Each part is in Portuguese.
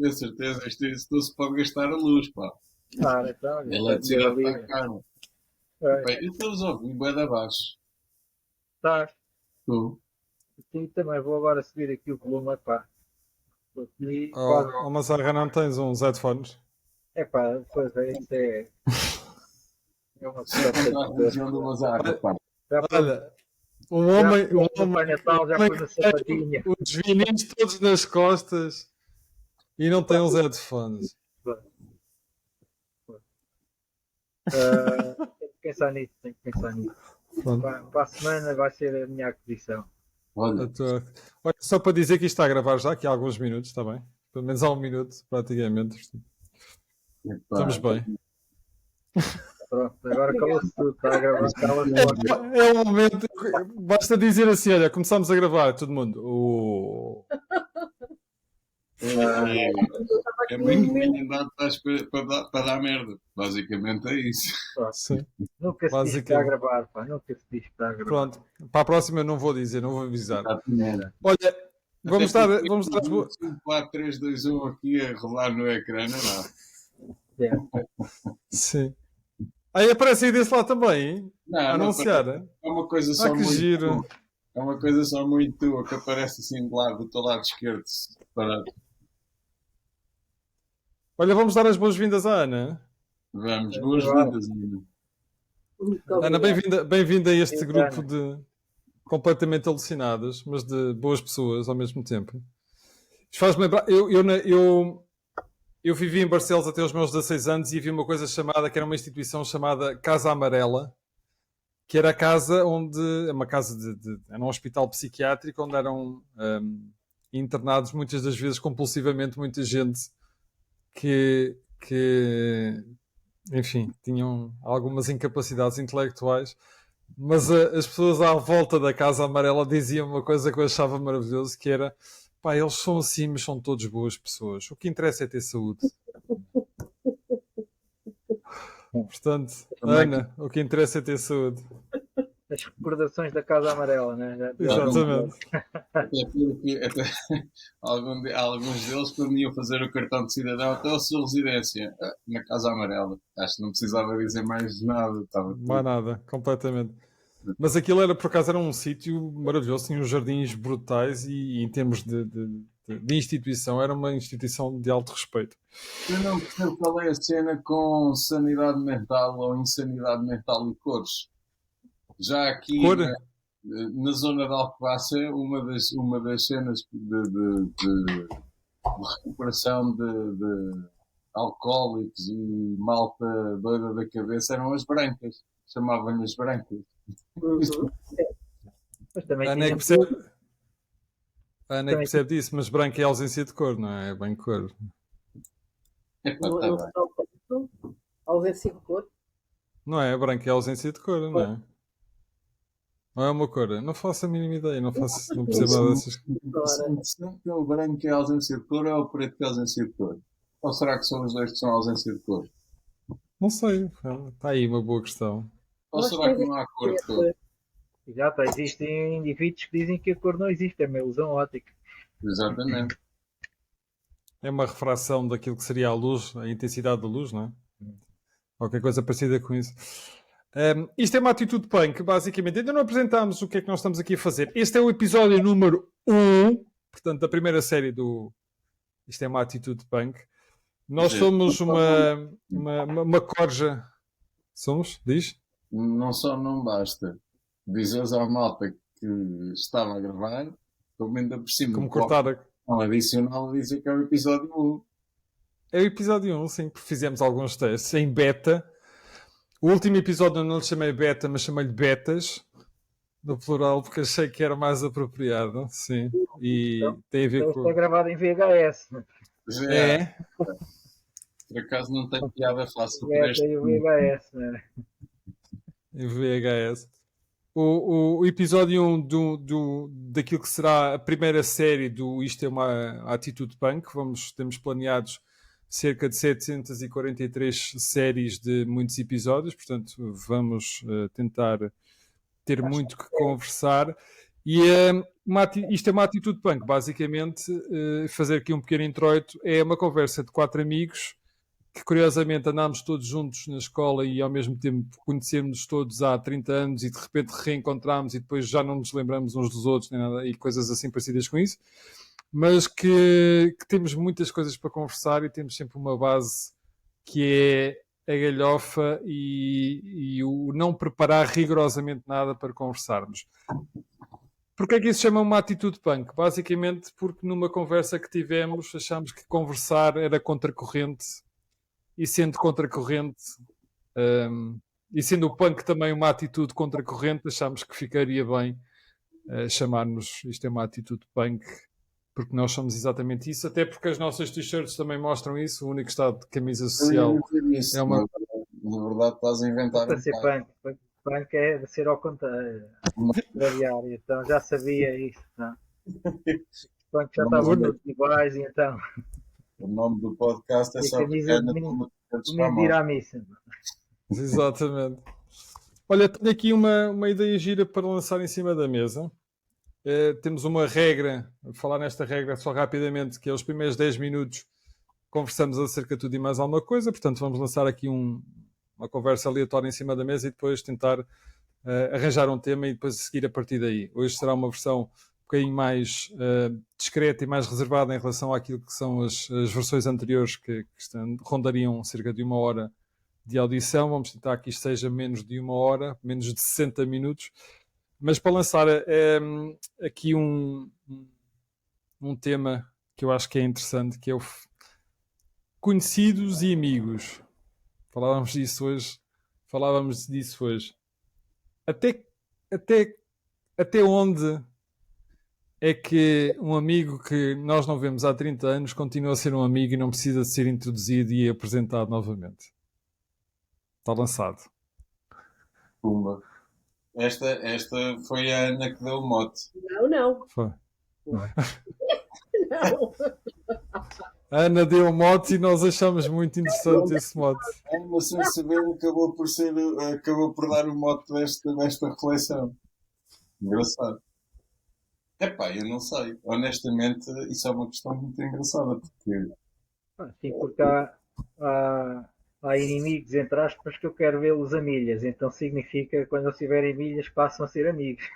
ter certeza, isto não se pode gastar a luz, pá. Claro, então, A olha, eletricidade ali. está cara. É, Bem, eu estou a ouvir bué de abaixo. tá. Tu? Sim, também vou agora subir aqui o volume, pá. E quase. Oh, mas não tens uns headphones? É pá, pois é, isso é uma Isso é questão de contra a religião do Mazarra, pá. Já pus, Olha, um já homem, um pus no homem, Pai um Natal, já homem pus na que tem sapatinha. os vinis todos nas costas e não tem uns headphones. Tenho que pensar nisso, tenho que pensar nisso. Pronto, Para a semana vai ser a minha aquisição. a Olha, tua- Olha, só para dizer que isto está a gravar já, aqui há alguns minutos, está bem? Pelo menos há um minuto, praticamente. epá, Estamos bem. Pronto, agora calou-se tudo, está a gravar, cala-se logo. É o momento, basta dizer assim, olha, começamos a gravar, todo mundo. Oh. é muito bem andado para dar merda. Basicamente é isso. Sim, Nunca se diz que está a gravar, pá, nunca se diz que está a gravar. pronto. Para a próxima eu não vou dizer, não vou avisar. Exatamente. Olha, vamos dar Até as porque boas. 5, 4, 3, 2, 1 aqui a rolar no ecrã, não é? É. Sim. Aí aparece aí desse lado também, hein? Não, A não anunciar, aparece. hein? É uma coisa só Que muito giro. tua. É uma coisa só muito tua que aparece assim de lado, do teu lado esquerdo, separado. Olha, vamos dar as boas-vindas à Ana. Vamos, boas-vindas, Ana. Ana, bem-vinda a este Sim, grupo Ana. de completamente alucinadas, mas de boas pessoas ao mesmo tempo. Isto faz-me lembrar, eu vivi em Barcelos até os meus 16 anos e havia uma coisa chamada, que era uma instituição chamada Casa Amarela, que era a casa onde, uma casa era um hospital psiquiátrico onde eram internados muitas das vezes compulsivamente muita gente que enfim, tinham algumas incapacidades intelectuais, mas as pessoas à volta da Casa Amarela diziam uma coisa que eu achava maravilhoso, que era, pá, eles são assim, mas são todos boas pessoas. O que interessa é ter saúde. Portanto, Ana, o que interessa é ter saúde. As recordações da Casa Amarela, né? Exatamente. Alguns deles, quando iam fazer o cartão de cidadão, até a sua residência, na Casa Amarela. Acho que não precisava dizer mais nada. Estava Mais nada, completamente. Mas aquilo era, por acaso, era um sítio maravilhoso, tinha uns jardins brutais e em termos de instituição, era uma instituição de alto respeito. Eu não percebo qual é a cena com sanidade mental ou insanidade mental e cores. Já aqui Cor? na zona de Alcobaça, uma das cenas de recuperação de alcoólicos e malta doida da cabeça eram as brancas. Chamavam-lhe as brancas. Mas também A Ana é que tinha percebe, a Ana é que percebe disso, mas branco é ausência de cor, não é? É bem cor. Epá, tá bem. Ausência de cor. Não é? Branco é ausência de cor, não é? Não é uma cor. Não faço a mínima ideia, não percebo nada dessas coisas. Será que o branco é ausência de cor ou o preto é ausência de cor? Ou será que são os dois que são ausência de cor? Não sei, está aí uma boa questão. Ou será que não há cor de cor? Exato, existem indivíduos que dizem que a cor não existe, é uma ilusão óptica. Exatamente. É uma refração daquilo que seria a luz, a intensidade da luz, não é? Qualquer coisa parecida com isso. Isto é uma atitude punk, basicamente. Ainda não apresentámos o que é que nós estamos aqui a fazer. Este é o episódio número 1, portanto, da primeira série do Isto é uma atitude punk. Nós somos uma corja. Somos? Diz? Não basta dizeres à malta que estava a gravar, como ainda por cima. Como cortar um adicional dizer que é o episódio 1. É o episódio 1, sim, porque fizemos alguns testes em beta. O último episódio eu não lhe chamei beta, mas chamei-lhe betas, no plural, porque achei que era mais apropriado, sim. E Então, tem a ver Ele com... está gravado em VHS. Já É, por acaso não tem piada fácil para Beta este. e o VHS, né? em VHS. O episódio 1 daquilo que será a primeira série do Isto é uma Atitude Punk. Temos planeados cerca de 743 séries de muitos episódios, portanto vamos tentar ter muito que conversar. E isto é uma atitude punk. Basicamente, fazer aqui um pequeno introito, é uma conversa de 4 amigos que curiosamente andámos todos juntos na escola e ao mesmo tempo conhecemos todos há 30 anos e de repente reencontramos e depois já não nos lembramos uns dos outros nem nada, e coisas assim parecidas com isso, mas que temos muitas coisas para conversar e temos sempre uma base que é a galhofa e o não preparar rigorosamente nada para conversarmos. Porquê é que isso se chama uma atitude punk? Basicamente porque numa conversa que tivemos achámos que conversar era contracorrente e sendo contracorrente e sendo o punk também uma atitude contracorrente, achámos que ficaria bem chamar-nos isto é uma atitude punk, porque nós somos exatamente isso, até porque as nossas t-shirts também mostram isso. O único estado de camisa social Isso, é uma... Na verdade estás a inventar Para ser punk. Punk é de ser ao contrário. Então já sabia isso. Não? Punk já estava todos iguais e então. O nome do podcast é E a só camisa de menino ir à missa. Exatamente. Olha, tenho aqui uma ideia gira para lançar em cima da mesa. Temos uma regra, vou falar nesta regra só rapidamente, que é os primeiros 10 minutos conversamos acerca de tudo e mais alguma coisa, portanto vamos lançar aqui uma conversa aleatória em cima da mesa e depois tentar arranjar um tema e depois seguir a partir daí. Hoje será uma versão um bocadinho mais discreta e mais reservada em relação àquilo que são as versões anteriores que rondariam cerca de 1 hora de audição. Vamos tentar que isto seja menos de 1 hora, menos de 60 minutos. Mas para lançar aqui um tema que eu acho que é interessante, que é o conhecidos e amigos. Falávamos disso hoje. Até onde é que um amigo que nós não vemos há 30 anos continua a ser um amigo e não precisa de ser introduzido e apresentado novamente? Está lançado. Pumba. Esta foi a Ana que deu o mote. Não. Foi. Não. A Ana deu o mote e nós achamos muito interessante esse mote. Ana, sem saber, acabou por dar o mote desta reflexão. Engraçado. Epá, eu não sei. Honestamente, isso é uma questão muito engraçada, porque... Sim, porque há inimigos, entre aspas, que eu quero vê-los a milhas. Então significa que quando eles estiverem milhas passam a ser amigos.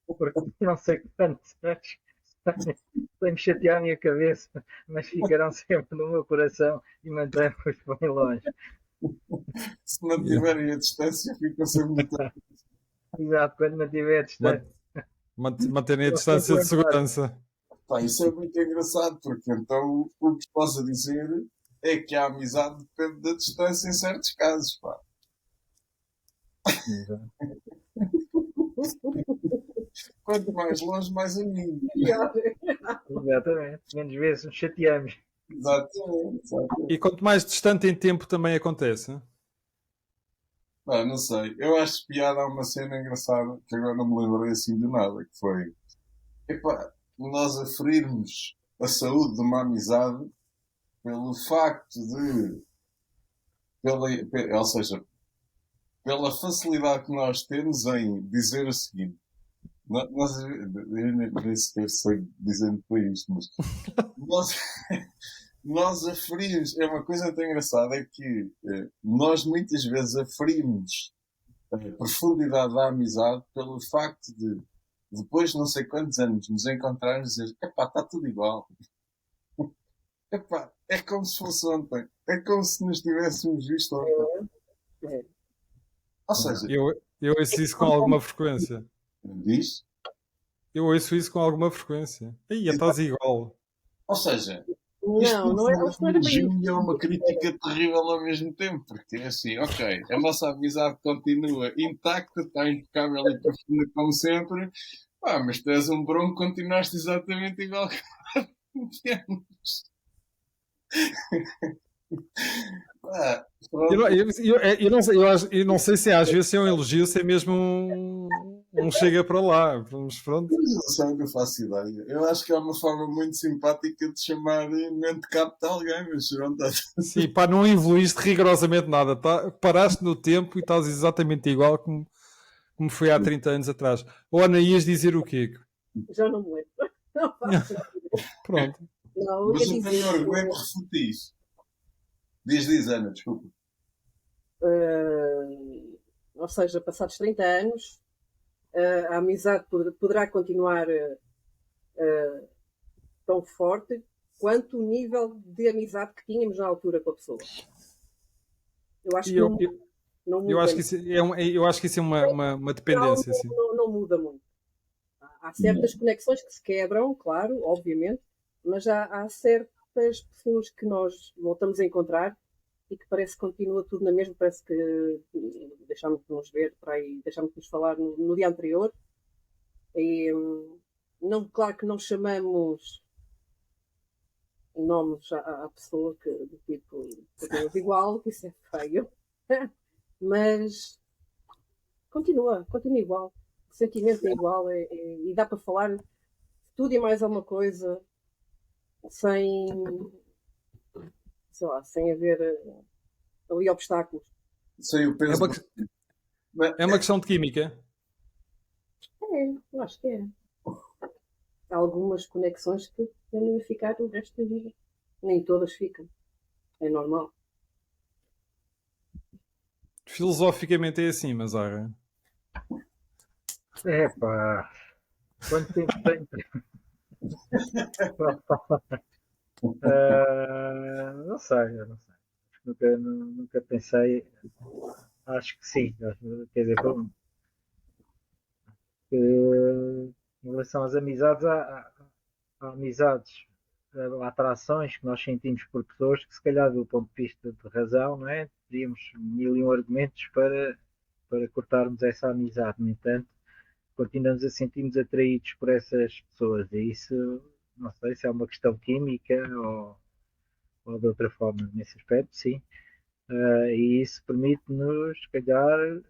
Porque não sei quantos anos sem-me chatear a minha cabeça, mas ficarão sempre no meu coração e mantêm-nos bem longe. Se mantiverem a distância, ficam sempre muito... Exato, quando mantiver a distância. Manterem a distância de segurança. Pá, isso é muito engraçado, porque então o que posso dizer é que a amizade depende da distância em certos casos, pá. Quanto mais longe, mais amigo. Exatamente. Menos vezes nos chateamos. Exatamente. E quanto mais distante em tempo também acontece, né? Não sei. Eu acho piada há uma cena engraçada, que agora não me lembrei assim de nada, que foi... Epá, nós aferirmos a saúde de uma amizade pelo facto de... ou seja, pela facilidade que nós temos em dizer o seguinte. Eu nem sequer sei dizer para isto, mas... Nós aferimos, é uma coisa tão engraçada, é que nós muitas vezes aferimos a profundidade da amizade pelo facto de, depois de não sei quantos anos, nos encontrarmos e dizer, epá, está tudo igual. Epá, é como se fosse ontem. É como se nos tivéssemos visto ontem. Ou seja... Eu ouço isso com alguma frequência. Diz? Eu ouço isso com alguma frequência. Aí, estás igual. Ou seja... Não é bem. É uma crítica terrível ao mesmo tempo, porque é assim, ok, a nossa amizade continua intacta, está impecável e profunda como sempre, mas tu és um bronco, continuaste exatamente igual que há 20 anos. Eu não sei se às vezes é um elogio, se é mesmo um chega para lá. Mas pronto. Não sei, não faço ideia. Eu acho que é uma forma muito simpática de chamar mente capta alguém, mas pronto. Sim, pá, não evoluíste rigorosamente nada. Paraste no tempo e estás exatamente igual como como foi há 30 anos atrás. Ou Ana, ias dizer o quê? Já não me lembro. Não faço ideia. Pronto. Não, Mas ia o teu argumento refute isso. Diz, Ana, desculpa. ou seja, passados 30 anos, a amizade poderá continuar tão forte quanto o nível de amizade que tínhamos na altura com a pessoa. Eu acho E que eu, não, eu, não muda eu acho que muito. isso eu acho que isso é uma dependência. Assim. Não muda muito. Há certas conexões que se quebram, claro, obviamente, mas há certas pessoas que nós voltamos a encontrar e que parece que continua tudo na mesma, parece que deixámos de nos ver para aí, deixámos de nos falar no dia anterior. E, não, claro que não chamamos nomes à pessoa que do tipo continuas igual, que isso é feio, mas continua igual. O sentimento é igual e dá para falar tudo e mais alguma coisa sem, sei lá, sem haver ali obstáculos. Sem o É peso. uma questão de química. Eu acho que é. Há algumas conexões que tendem a ficar o resto da vida. Nem todas ficam. É normal. Filosoficamente é assim, mas olha. Epá, quanto tempo tenho? Não sei, eu não sei. Nunca pensei. Acho que sim. Quer dizer, em relação às amizades, há amizades, há atrações que nós sentimos por pessoas que, se calhar, do ponto de vista de razão, não é? Teríamos mil e um argumentos para cortarmos essa amizade. No entanto, continuamos a sentir-nos atraídos por essas pessoas. E isso, não sei se é uma questão química ou de outra forma, nesse aspecto, sim. E isso permite-nos, se calhar,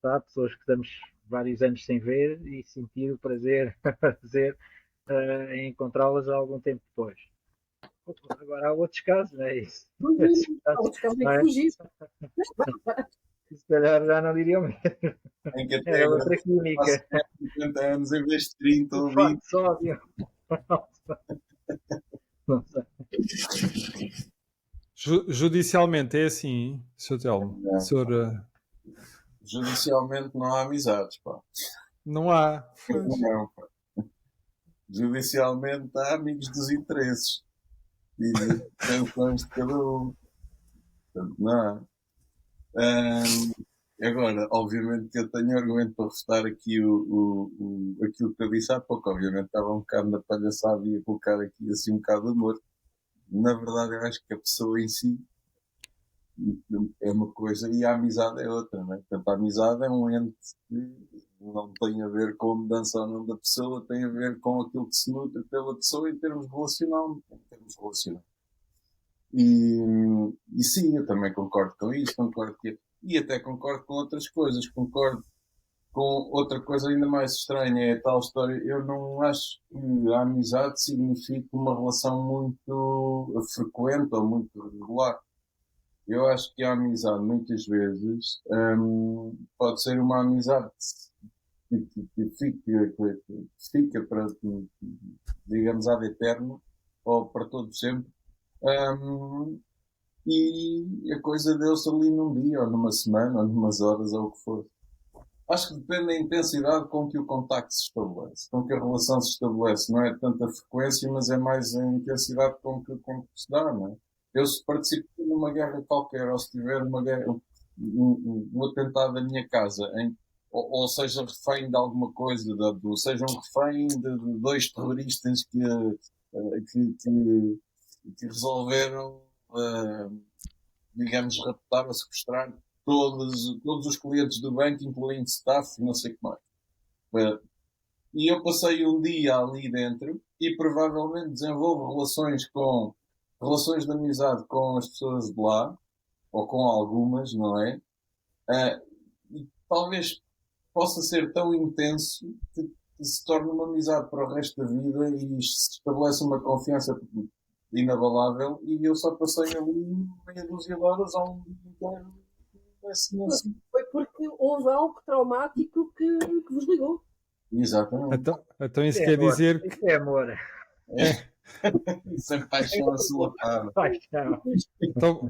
tá, pessoas que estamos vários anos sem ver e sentir o prazer em encontrá-las algum tempo depois. Agora há outros casos, não é isso? Outros casos nem que fugir. Se calhar já não diriam mesmo. Em que até Era agora outra química. 50 anos em vez de 30 ou O 20. facto sódio. Não sei. Judicialmente é assim, Sr. Telmo. Não. Senhor, Judicialmente não há amizades, pá. não há. Não, pá. Judicialmente há amigos dos interesses e de pensões de cada um. Portanto, não há. Agora, obviamente que eu tenho argumento para refutar aqui aquilo que eu disse há pouco. Obviamente estava um bocado na palhaçada e ia colocar aqui assim um bocado de amor. Na verdade, eu acho que a pessoa em si é uma coisa e a amizade é outra, não é? Portanto, a amizade é um ente que não tem a ver com a mudança ou não da pessoa, tem a ver com aquilo que se nutre pela pessoa em termos relacionais. E sim, eu também concordo com isso, e até concordo com outras coisas, concordo com outra coisa ainda mais estranha, é a tal história, eu não acho que a amizade signifique uma relação muito frequente ou muito regular. Eu acho que a amizade, muitas vezes, pode ser uma amizade que fica para, digamos, ad eterno, ou para todo sempre, e a coisa deu-se ali num dia, ou numa semana, ou numas horas, ou o que for. Acho que depende da intensidade com que o contacto se estabelece, com que a relação se estabelece. Não é tanto a frequência, mas é mais a intensidade com que se dá, não é? Eu, se participo numa guerra qualquer, ou se tiver uma guerra, um atentado à minha casa, ou seja refém de alguma coisa, seja um refém de dois terroristas que resolveram, digamos, raptar ou sequestrar todos os clientes do banco, incluindo staff e não sei o que mais. E eu passei um dia ali dentro e provavelmente desenvolvo relações de amizade com as pessoas de lá, ou com algumas, não é? E talvez possa ser tão intenso que se torne uma amizade para o resto da vida e se estabelece uma confiança inabalável, e eu só passei ali meia dúzia de horas ou um dia inteiro. Foi porque houve algo traumático que vos ligou. Exatamente. Então isso É quer amor. dizer que Isso é amor. Isso é paixão assolapada. Paixão.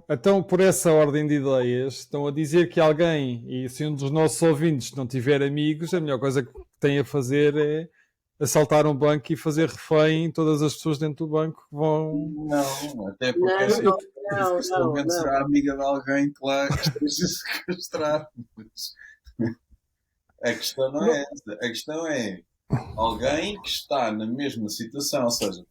Então, por essa ordem de ideias, estão a dizer que alguém, e se um dos nossos ouvintes não tiver amigos, a melhor coisa que tem a fazer é assaltar um banco e fazer refém todas as pessoas dentro do banco que vão. Não, até porque Não. será amiga de alguém que lá esteja sequestrado. A questão não é essa. A questão é alguém que está na mesma situação. Ou seja,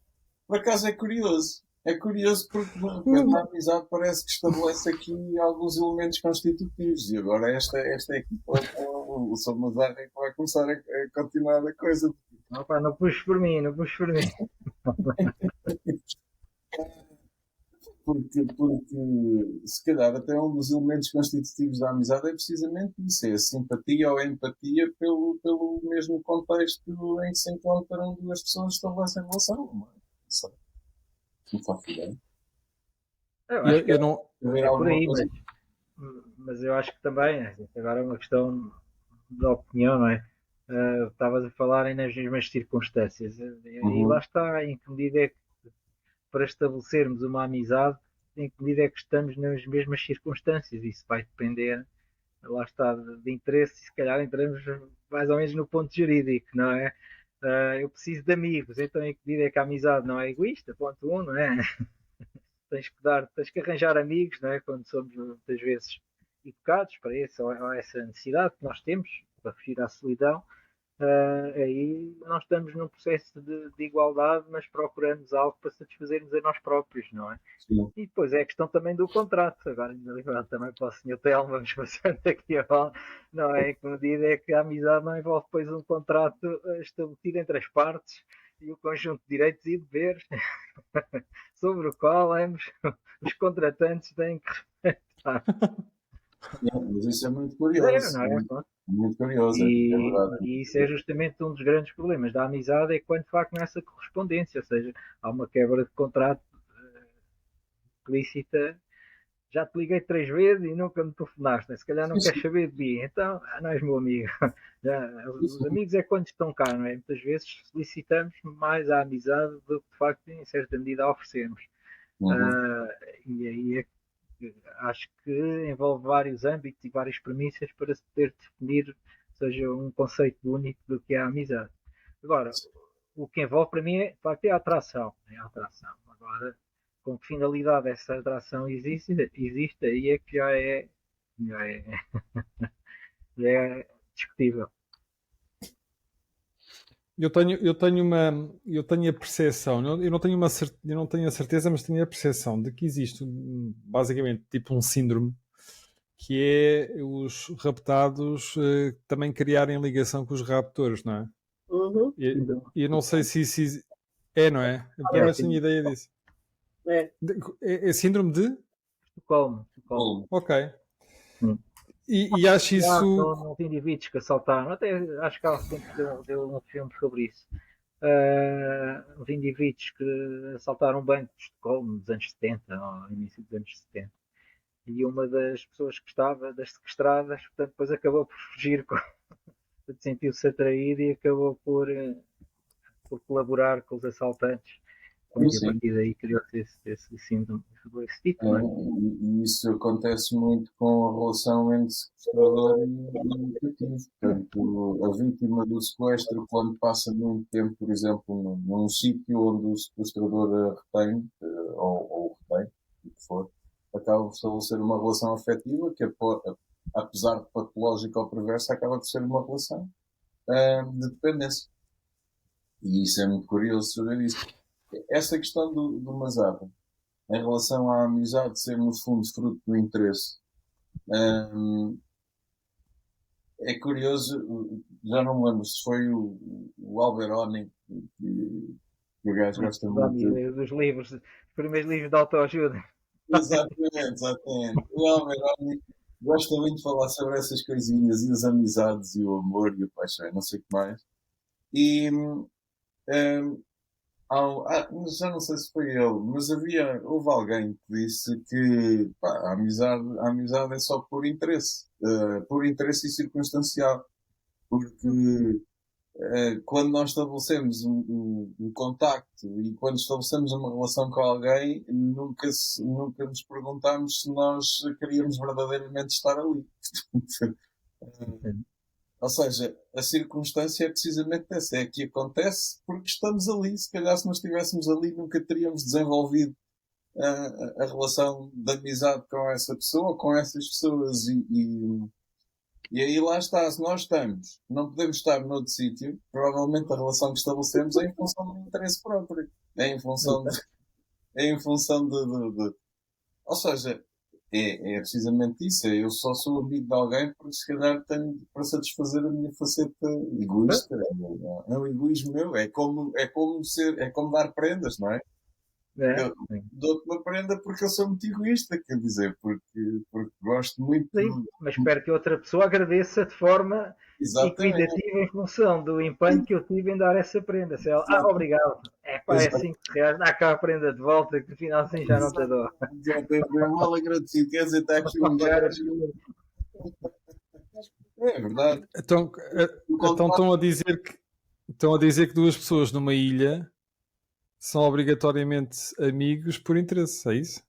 por acaso é curioso. É curioso porque a amizade parece que estabelece aqui alguns elementos constitutivos. E agora esta é aqui o Sr. Mazarra que vai começar a continuar a coisa. Opa, não puxes por mim. Porque se calhar até um dos elementos constitutivos da amizade é precisamente isso, é a simpatia ou a empatia pelo mesmo contexto em que se encontram duas pessoas que estabelecem relação. Não sei. Não faço ideia. Eu acho que Eu não. é por aí, mas eu acho que também, agora é uma questão de opinião, não é? Estavas a falar nas mesmas circunstâncias. E lá está, em que medida é que para estabelecermos uma amizade, em que medida é que estamos nas mesmas circunstâncias? Isso vai depender, lá está, de interesse, e se calhar entramos mais ou menos no ponto jurídico, não é? Eu preciso de amigos, então em que medida é que a amizade não é egoísta? Ponto 1, não é? Tens que arranjar amigos, não é? Quando somos muitas vezes educados para isso, ou essa necessidade que nós temos para fugir à solidão. Aí nós estamos num processo de igualdade, mas procuramos algo para satisfazermos a nós próprios, não é? Sim. E depois é a questão também do contrato. Agora, também para o Sr. Telmo, vamos passando aqui a bola, não é? Em que medida é que a amizade não envolve depois um contrato estabelecido entre as partes e o conjunto de direitos e deveres sobre o qual ambos os contratantes têm que respeitar. Mas isso é muito curioso. Não é? Muito curioso, é verdade. E isso é justamente um dos grandes problemas da amizade, é quando de facto não há essa correspondência, ou seja, há uma quebra de contrato explícita. Já te liguei 3 vezes e nunca me telefonaste, né? Se calhar não queres saber de mim, então não és meu amigo. Os amigos é quando estão cá, não é? Muitas vezes solicitamos mais a amizade do que de facto em certa medida oferecemos. E aí acho que envolve vários âmbitos e várias premissas para se poder definir, seja um conceito único do que é a amizade. Agora, o que envolve para mim é, de facto, é a atração. Agora, com que finalidade essa atração existe aí é que já é discutível. Eu tenho a percepção, eu não tenho a certeza, mas tenho a percepção de que existe basicamente tipo um síndrome que é os raptados também criarem ligação com os raptores, não é? E eu não sei se isso é, não é? Eu pelo menos tenho ideia disso. É síndrome de? Estocolmo. Ok. E acho isso. Nos indivíduos que assaltaram, até acho que há sempre deu um filme sobre isso. Os indivíduos que assaltaram um banco de Estocolmo nos anos 70, ou início dos anos 70. E uma das pessoas que estava, das sequestradas, portanto, depois acabou por fugir, sentiu-se atraído e acabou por colaborar com os assaltantes. E a partir daí criou-se esse síndrome, esse título. E isso acontece muito com a relação entre sequestrador e cativo. Portanto, a vítima do sequestro, quando passa muito tempo, por exemplo, num sítio onde o sequestrador retém, ou retém, o que for, acaba por estabelecer uma relação afetiva que, apesar de patológica ou perversa, acaba por ser uma relação de dependência. E isso é muito curioso saber isso. Essa questão do Mazarra, em relação à amizade ser, no fundo, fruto do interesse, é curioso, já não me lembro se foi o Alberoni que o gajo gosta muito dos livros, os primeiros livros de autoajuda. Exatamente. O Alberoni gosta muito de falar sobre essas coisinhas, e as amizades, e o amor, e a paixão, não sei o que mais. E mas já não sei se foi ele, mas houve alguém que disse que pá, a amizade é só por interesse e circunstancial. Porque quando nós estabelecemos um contacto e quando estabelecemos uma relação com alguém, nunca nos perguntamos se nós queríamos verdadeiramente estar ali. Ou seja, a circunstância é precisamente essa, é que acontece porque estamos ali. Se calhar se não estivéssemos ali nunca teríamos desenvolvido a relação de amizade com essa pessoa, com essas pessoas e aí lá está, se nós estamos, não podemos estar noutro sítio, provavelmente a relação que estabelecemos é em função do interesse próprio, é em função de. Ou seja, é precisamente isso. Eu só sou amigo de alguém porque se calhar tenho para satisfazer a minha faceta egoísta. É um egoísmo meu. É como dar prendas, não é? Eu dou-te uma prenda porque eu sou muito egoísta, quer dizer, porque gosto muito. Sim, mas espero que outra pessoa agradeça de forma equitativa em função do empenho que eu tive em dar essa prenda. Se ela, obrigado. É 5 reais, dá cá a prenda de volta, que afinal assim já não te dou. É mal agradecido, quer dizer, está aqui um gajo. É verdade. Então estão a dizer que duas pessoas numa ilha são obrigatoriamente amigos por interesse, é isso?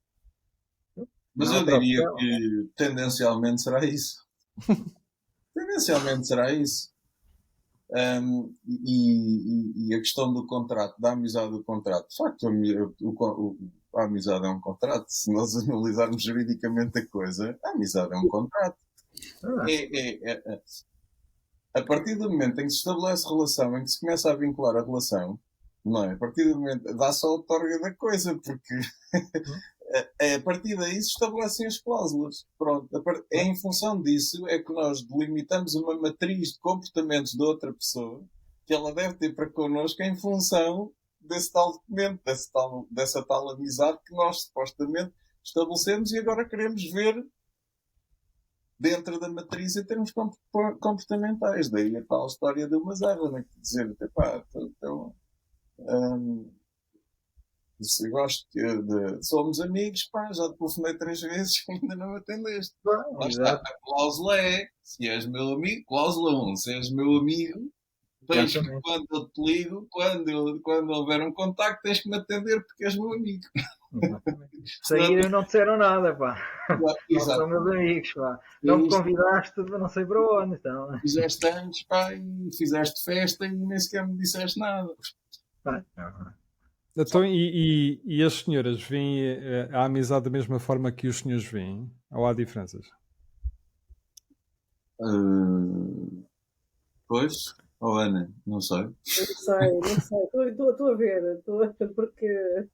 Mas eu diria que tendencialmente será isso. Tendencialmente será isso. E a questão do contrato, da amizade do contrato. De facto, a amizade é um contrato. Se nós analisarmos juridicamente a coisa, a amizade é um contrato. A partir do momento em que se estabelece relação, em que se começa a vincular a relação, não é? A partir do momento, dá-se a outorga da coisa, porque a partir daí se estabelecem as cláusulas. Pronto. É em função disso é que nós delimitamos uma matriz de comportamentos de outra pessoa que ela deve ter para connosco em função desse tal documento, dessa tal amizade que nós supostamente estabelecemos e agora queremos ver dentro da matriz em termos comportamentais. Daí a tal história do Mazarra, né? Quer dizer, então, se gosto somos amigos, pá, já te telefonei 3 vezes e ainda não atendeste. Lá está, a cláusula se és meu amigo, cláusula 1, se és meu amigo, tens que, quando eu te ligo, quando houver um contacto, tens que me atender porque és meu amigo. Saíram e não disseram nada, pá. Não são meus amigos, pá. Não me convidaste, não sei para onde. Então. Fizeste anos, pá, e fizeste festa e nem sequer me disseste nada. Então, e as senhoras veem a amizade da mesma forma que os senhores veem? Ou há diferenças? Pois, Ana, não sei. Não sei. Estou a ver, porque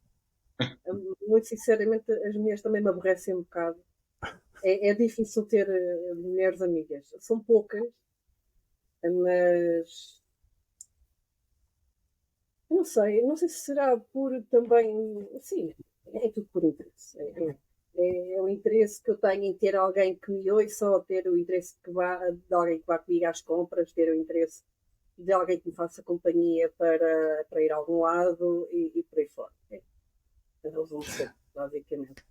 muito sinceramente as mulheres também me aborrecem um bocado. É difícil ter mulheres amigas. São poucas, mas não sei se será por também, sim, é tudo por interesse. É o interesse que eu tenho em ter alguém que me ouça, ou ter o interesse de alguém que vá comigo às compras, ter o interesse de alguém que me faça companhia para ir a algum lado e por aí fora. A razão de ser, basicamente.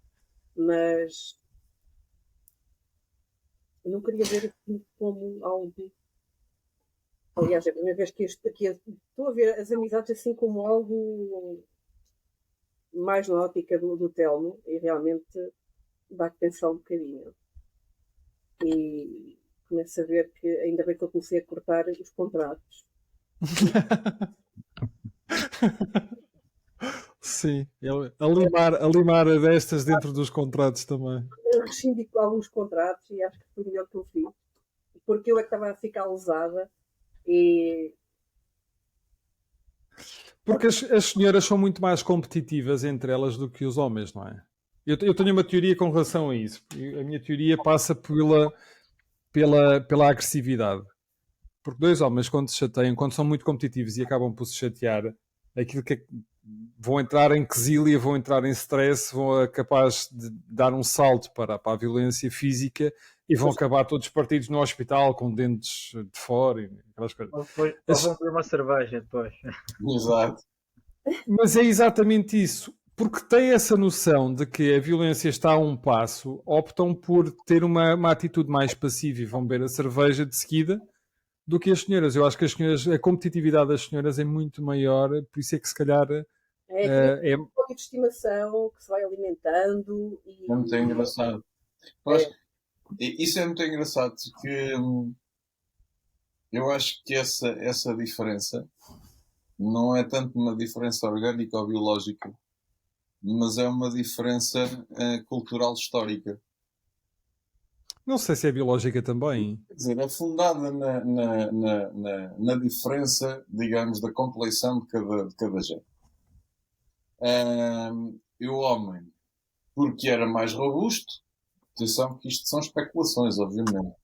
Mas eu não queria ver aquilo como algo. Aliás, é a primeira vez que estou a ver as amizades assim como algo mais na ótica do Telmo, e realmente dá que pensar um bocadinho. E começo a ver que ainda bem que eu comecei a cortar os contratos. Sim, a limar destas dentro dos contratos também. Eu rescindi alguns contratos e acho que foi melhor que eu fiz, porque eu é que estava a ficar lesada. Porque as senhoras são muito mais competitivas entre elas do que os homens, não é? Eu tenho uma teoria com relação a isso. A minha teoria passa pela agressividade. Porque 2 homens, quando se chateiam, quando são muito competitivos e acabam por se chatear, aquilo que vão entrar em quesília, vão entrar em stress, vão capaz de dar um salto para a violência física e vão acabar todos partidos no hospital com dentes de fora e aquelas coisas. Ou vão beber uma cerveja depois. Exato. Mas é exatamente isso. Porque têm essa noção de que a violência está a um passo, optam por ter uma atitude mais passiva e vão beber a cerveja de seguida do que as senhoras. Eu acho que as senhoras, a competitividade das senhoras é muito maior, por isso é que se calhar É aquele é. código de estimação que se vai alimentando É muito e engraçado. Pois, isso é muito engraçado, porque eu acho que essa diferença não é tanto uma diferença orgânica ou biológica, mas é uma diferença cultural histórica. Não sei se é biológica também. Quer dizer, é fundada na diferença, digamos, da compleição de cada género. E o homem, porque era mais robusto, atenção que isto são especulações, obviamente.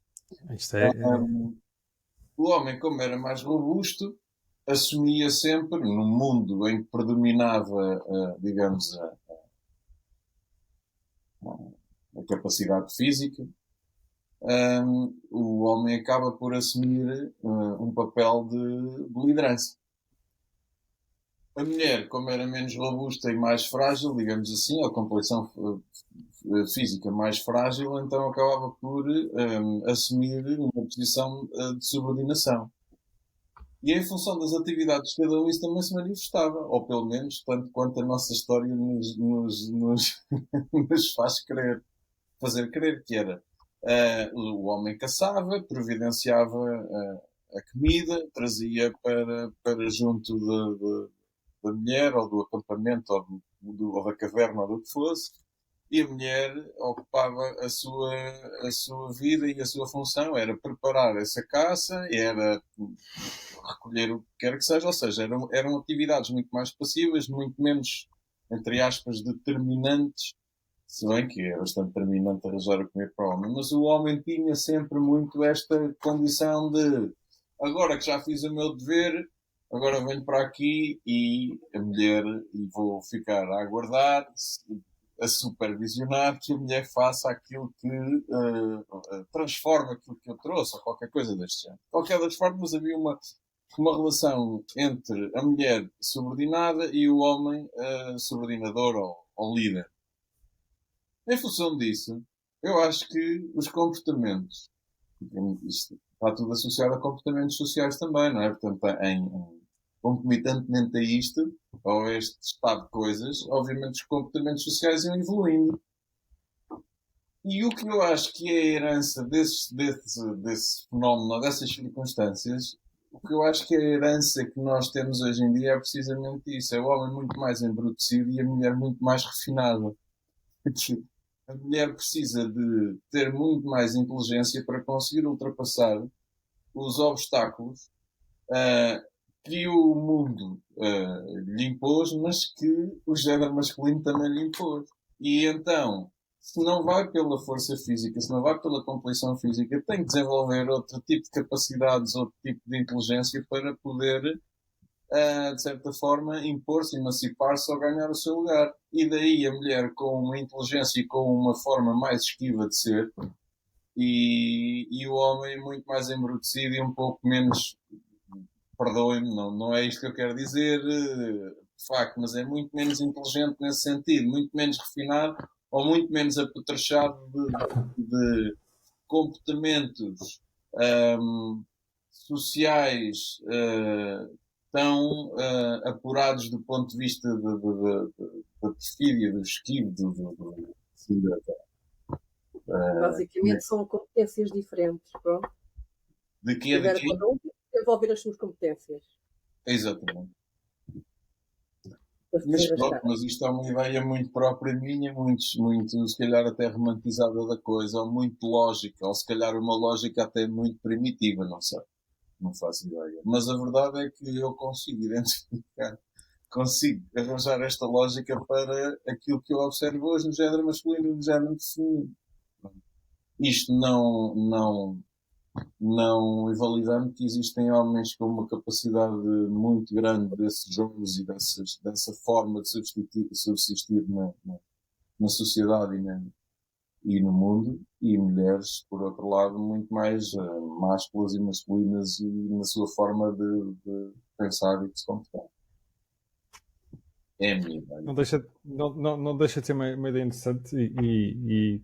Isto é. O homem, como era mais robusto, assumia sempre, num mundo em que predominava, digamos, a capacidade física, o homem acaba por assumir um papel de liderança. A mulher, como era menos robusta e mais frágil, digamos assim, a complexão física mais frágil, então acabava por assumir uma posição de subordinação. E em função das atividades de cada um, isso também se manifestava, ou pelo menos tanto quanto a nossa história nos faz fazer crer, que era o homem caçava, providenciava a comida, trazia para junto da mulher, ou do acampamento, ou da caverna, ou do que fosse, e a mulher ocupava a sua vida e a sua função era preparar essa caça, era recolher o que quer que seja, ou seja, eram atividades muito mais passivas, muito menos, entre aspas, determinantes, se bem que é bastante determinante arranjar a comer para o homem, mas o homem tinha sempre muito esta condição de agora que já fiz o meu dever, agora venho para aqui e a mulher, e vou ficar a aguardar, a supervisionar que a mulher faça aquilo que transforma aquilo que eu trouxe, ou qualquer coisa deste género. De qualquer das formas, havia uma relação entre a mulher subordinada e o homem subordinador ou líder. Em função disso, eu acho que os comportamentos, isto está tudo associado a comportamentos sociais também, não é? Portanto, concomitantemente a isto, ou a este estado de coisas, obviamente os comportamentos sociais iam evoluindo. E o que eu acho que é a herança desse fenómeno, ou dessas circunstâncias, o que eu acho que é a herança que nós temos hoje em dia é precisamente isso. É o homem muito mais embrutecido e a mulher muito mais refinada. A mulher precisa de ter muito mais inteligência para conseguir ultrapassar os obstáculos que o mundo lhe impôs, mas que o género masculino também lhe impôs. E então, se não vai pela força física, se não vai pela complexão física, tem que desenvolver outro tipo de capacidades, outro tipo de inteligência para poder, de certa forma, impor-se, emancipar-se ou ganhar o seu lugar. E daí a mulher com uma inteligência e com uma forma mais esquiva de ser, e o homem muito mais embrutecido e um pouco menos, perdoem-me, não é isto que eu quero dizer, de facto, mas é muito menos inteligente nesse sentido, muito menos refinado ou muito menos apetrechado de comportamentos sociais tão apurados do ponto de vista da perfídia, do esquivo, basicamente são competências diferentes. Pronto. de que é de quem? Cada um desenvolver as suas competências. Exatamente. Para Mas fazer as pronto, caras. mas isto é uma ideia muito própria minha, muito, se calhar até romantizada da coisa, ou muito lógica, ou se calhar uma lógica até muito primitiva, não sei, não faço ideia. Mas a verdade é que eu consigo identificar, consigo arranjar esta lógica para aquilo que eu observo hoje no género masculino e no género feminino. Isto não invalidando que existem homens com uma capacidade muito grande desses jogos e dessa forma de subsistir na sociedade e no mundo, e mulheres, por outro lado, muito mais másculas e masculinas e na sua forma de pensar e de se comportar. É a minha ideia. Não deixa de ser uma ideia interessante e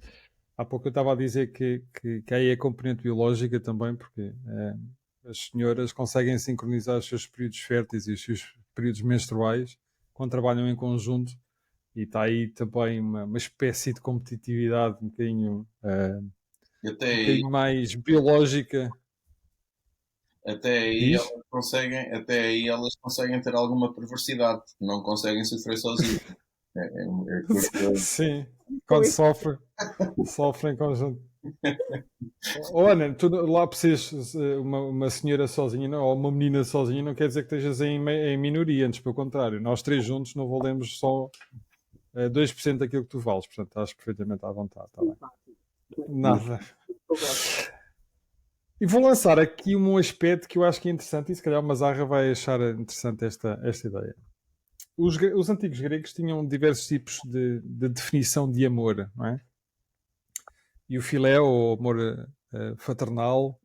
há pouco eu estava a dizer que aí é a componente biológica também, porque as senhoras conseguem sincronizar os seus períodos férteis e os seus períodos menstruais quando trabalham em conjunto, e está aí também uma espécie de competitividade um bocadinho mais biológica. Diz? Até aí elas conseguem ter alguma perversidade, porque não conseguem sofrer sozinhas. É curioso. Sim, quando sofrem em conjunto. Ana, tu lá precisas uma senhora sozinha ou uma menina sozinha, não quer dizer que estejas em minoria, antes pelo contrário, nós três juntos não valemos só 2% daquilo que tu vales, portanto estás perfeitamente à vontade, está bem? Nada. E vou lançar aqui um aspecto que eu acho que é interessante, e se calhar o Mazarra vai achar interessante esta ideia. Os antigos gregos tinham diversos tipos de definição de amor, não é? E o filéu, ou amor fraternal,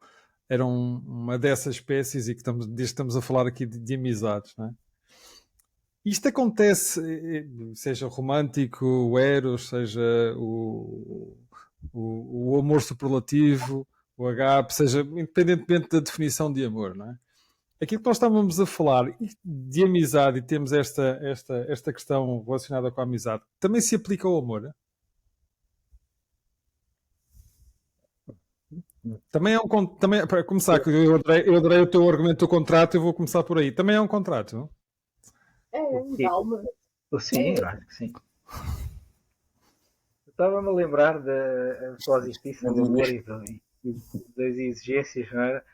era uma dessas espécies, e que estamos a falar aqui de amizades, não é? Isto acontece, seja romântico, o eros, seja o amor superlativo, o agape, seja independentemente da definição de amor, não é? Aquilo que nós estávamos a falar de amizade, e temos esta questão relacionada com a amizade, também se aplica ao amor? Também é também, para começar, eu adorei o teu argumento do contrato, eu vou começar por aí. Também é um contrato? Calma. Sim, acho que sim. Estava-me a lembrar da coexistência do amor e das exigências, não era?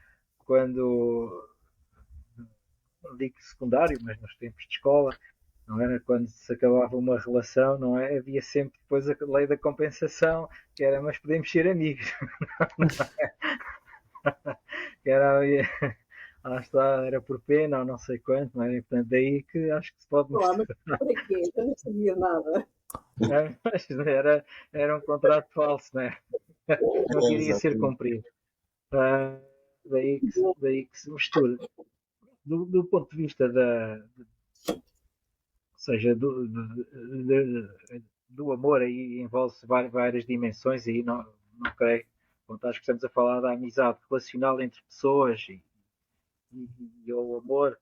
Quando, não digo secundário, mas nos tempos de escola, não era? Quando se acabava uma relação, não é? Havia sempre depois a lei da compensação, que era, mas podemos ser amigos. Que era, lá está, era por pena ou não sei quanto, não é? E, portanto, daí que acho que se pode mostrar. Mas para quê? Eu não sabia nada. Mas era um contrato falso, não é? Não queria ser cumprido. Daí que se mistura. Do ponto de vista ou seja, do amor, aí envolve-se várias dimensões, aí não creio. Portanto, acho que estamos a falar da amizade relacional entre pessoas e o amor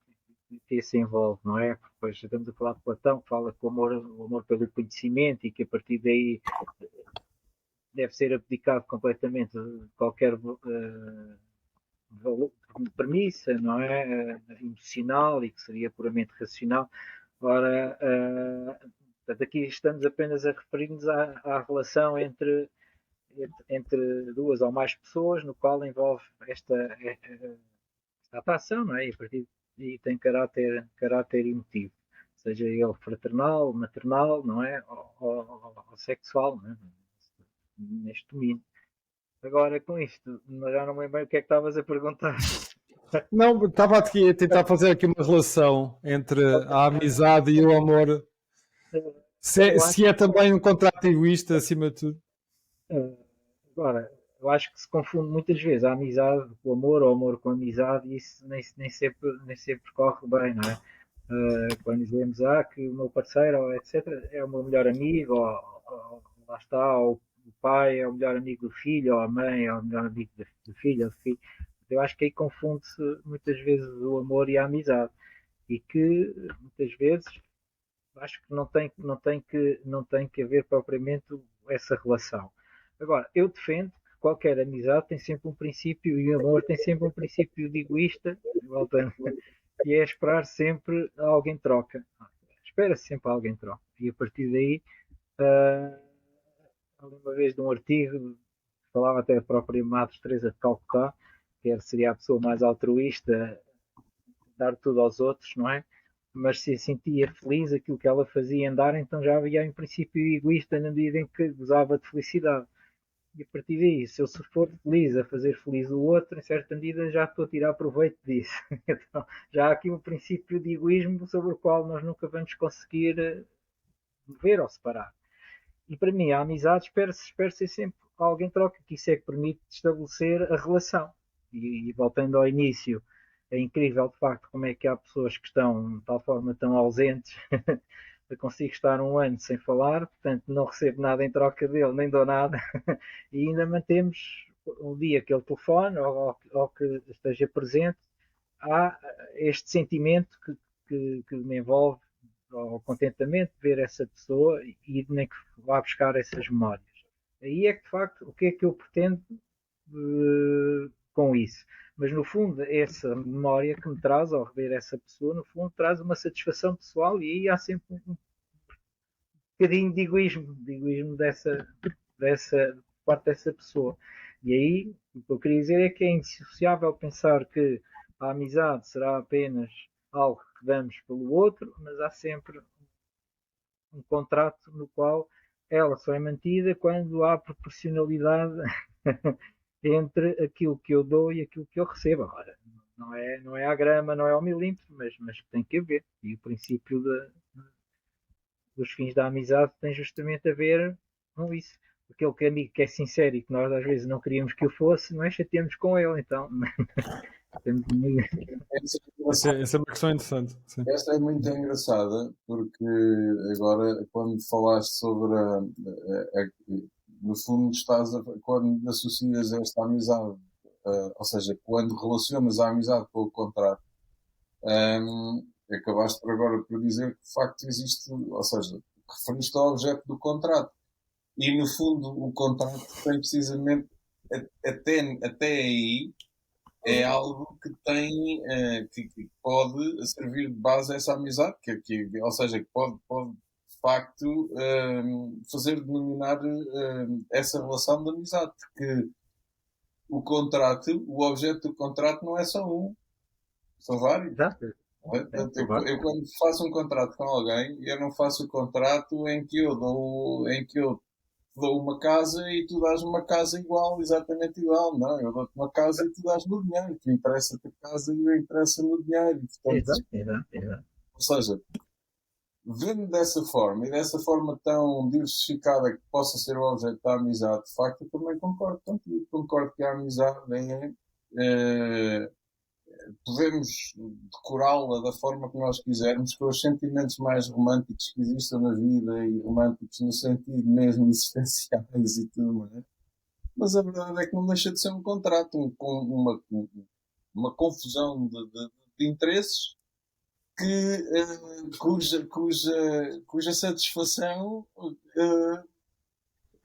que se envolve, não é? Porque depois estamos a falar de Platão, que fala que o amor pelo conhecimento, e que a partir daí deve ser abdicado completamente de qualquer premissa, não é? Emocional, e que seria puramente racional. Ora, portanto, aqui estamos apenas a referir-nos à relação entre duas ou mais pessoas, no qual envolve esta atração, não é? E a partir daí tem caráter emotivo, seja ele fraternal, maternal, não é? Ou sexual, não é? Neste domínio. Agora, com isto, já não me lembro o que é que estavas a perguntar. Não, estava aqui a tentar fazer aqui uma relação entre a amizade e o amor. Se é também um contrato egoísta, acima de tudo. Agora, eu acho que se confunde muitas vezes a amizade com o amor, ou o amor com a amizade, e isso nem sempre corre bem, não é? Quando dizemos que o meu parceiro, etc., é o meu melhor amigo, ou lá está, ou o pai é o melhor amigo do filho, ou a mãe é o melhor amigo do filho, ou do filho. Eu acho que aí confunde-se muitas vezes o amor e a amizade, e que muitas vezes acho que não tem que haver propriamente essa relação. Agora, eu defendo que qualquer amizade tem sempre um princípio, e o amor tem sempre um princípio de egoísta, voltando, que é esperar sempre alguém troca. Espera-se sempre alguém troca. E a partir daí, uma vez de um artigo, falava até a própria Madre Teresa de Calcutá, que seria a pessoa mais altruísta, dar tudo aos outros, não é? Mas se sentia feliz aquilo que ela fazia em dar, então já havia em princípio egoísta na medida em que gozava de felicidade. E a partir daí, se eu for feliz a fazer feliz o outro, em certa medida já estou a tirar proveito disso. Então, já há aqui um princípio de egoísmo sobre o qual nós nunca vamos conseguir ver ou separar. E para mim, a amizade espera-se sempre que alguém troque, que isso é que permite estabelecer a relação. E voltando ao início, é incrível de facto como é que há pessoas que estão de tal forma tão ausentes eu consigo estar um ano sem falar, portanto não recebo nada em troca dele, nem dou nada, e ainda mantemos um dia que ele telefone ou que esteja presente, há este sentimento que me envolve, ao contentamento de ver essa pessoa e nem que vá buscar essas memórias. Aí é que, de facto, o que é que eu pretendo com isso? Mas, no fundo, essa memória que me traz, ao rever essa pessoa, no fundo, traz uma satisfação pessoal e aí há sempre um bocadinho de egoísmo dessa parte dessa pessoa. E aí, o que eu queria dizer é que é indissociável pensar que a amizade será apenas algo que damos pelo outro, mas há sempre um contrato no qual ela só é mantida quando há proporcionalidade entre aquilo que eu dou e aquilo que eu recebo. Agora, não é à grama, não é ao milímetro, mas tem que haver. E o princípio dos fins da amizade tem justamente a ver com isso. Aquele amigo que é sincero e que nós às vezes não queríamos que o fosse, não é chateamos com ele, então. Essa é uma questão interessante. Sim. Esta é muito engraçada, porque agora, quando falaste sobre no fundo, quando associas esta amizade, ou seja, quando relacionas a amizade com o contrato, acabaste agora por dizer que de facto existe, ou seja, referiste ao objeto do contrato. E no fundo, o contrato tem precisamente, até aí, é algo que tem, que pode servir de base a essa amizade, ou seja, que pode de facto fazer denominar essa relação de amizade, porque o objeto do contrato não é só um, são vários. Exato. Eu quando faço um contrato com alguém, eu não faço o contrato em que eu dou uma casa e tu dás uma casa igual, exatamente igual. Não, eu dou-te uma casa e tu dás no dinheiro. Tu interessa-te a casa e eu interessa no dinheiro. Portanto, exato. Ou seja, vendo dessa forma e dessa forma tão diversificada que possa ser o objeto da amizade, de facto, eu também concordo contigo. Concordo que a amizade podemos decorá-la da forma que nós quisermos, com os sentimentos mais românticos que existam na vida, e românticos no sentido mesmo existenciais e tudo mais. Mas a verdade é que não deixa de ser um contrato, uma confusão de interesses cuja satisfação,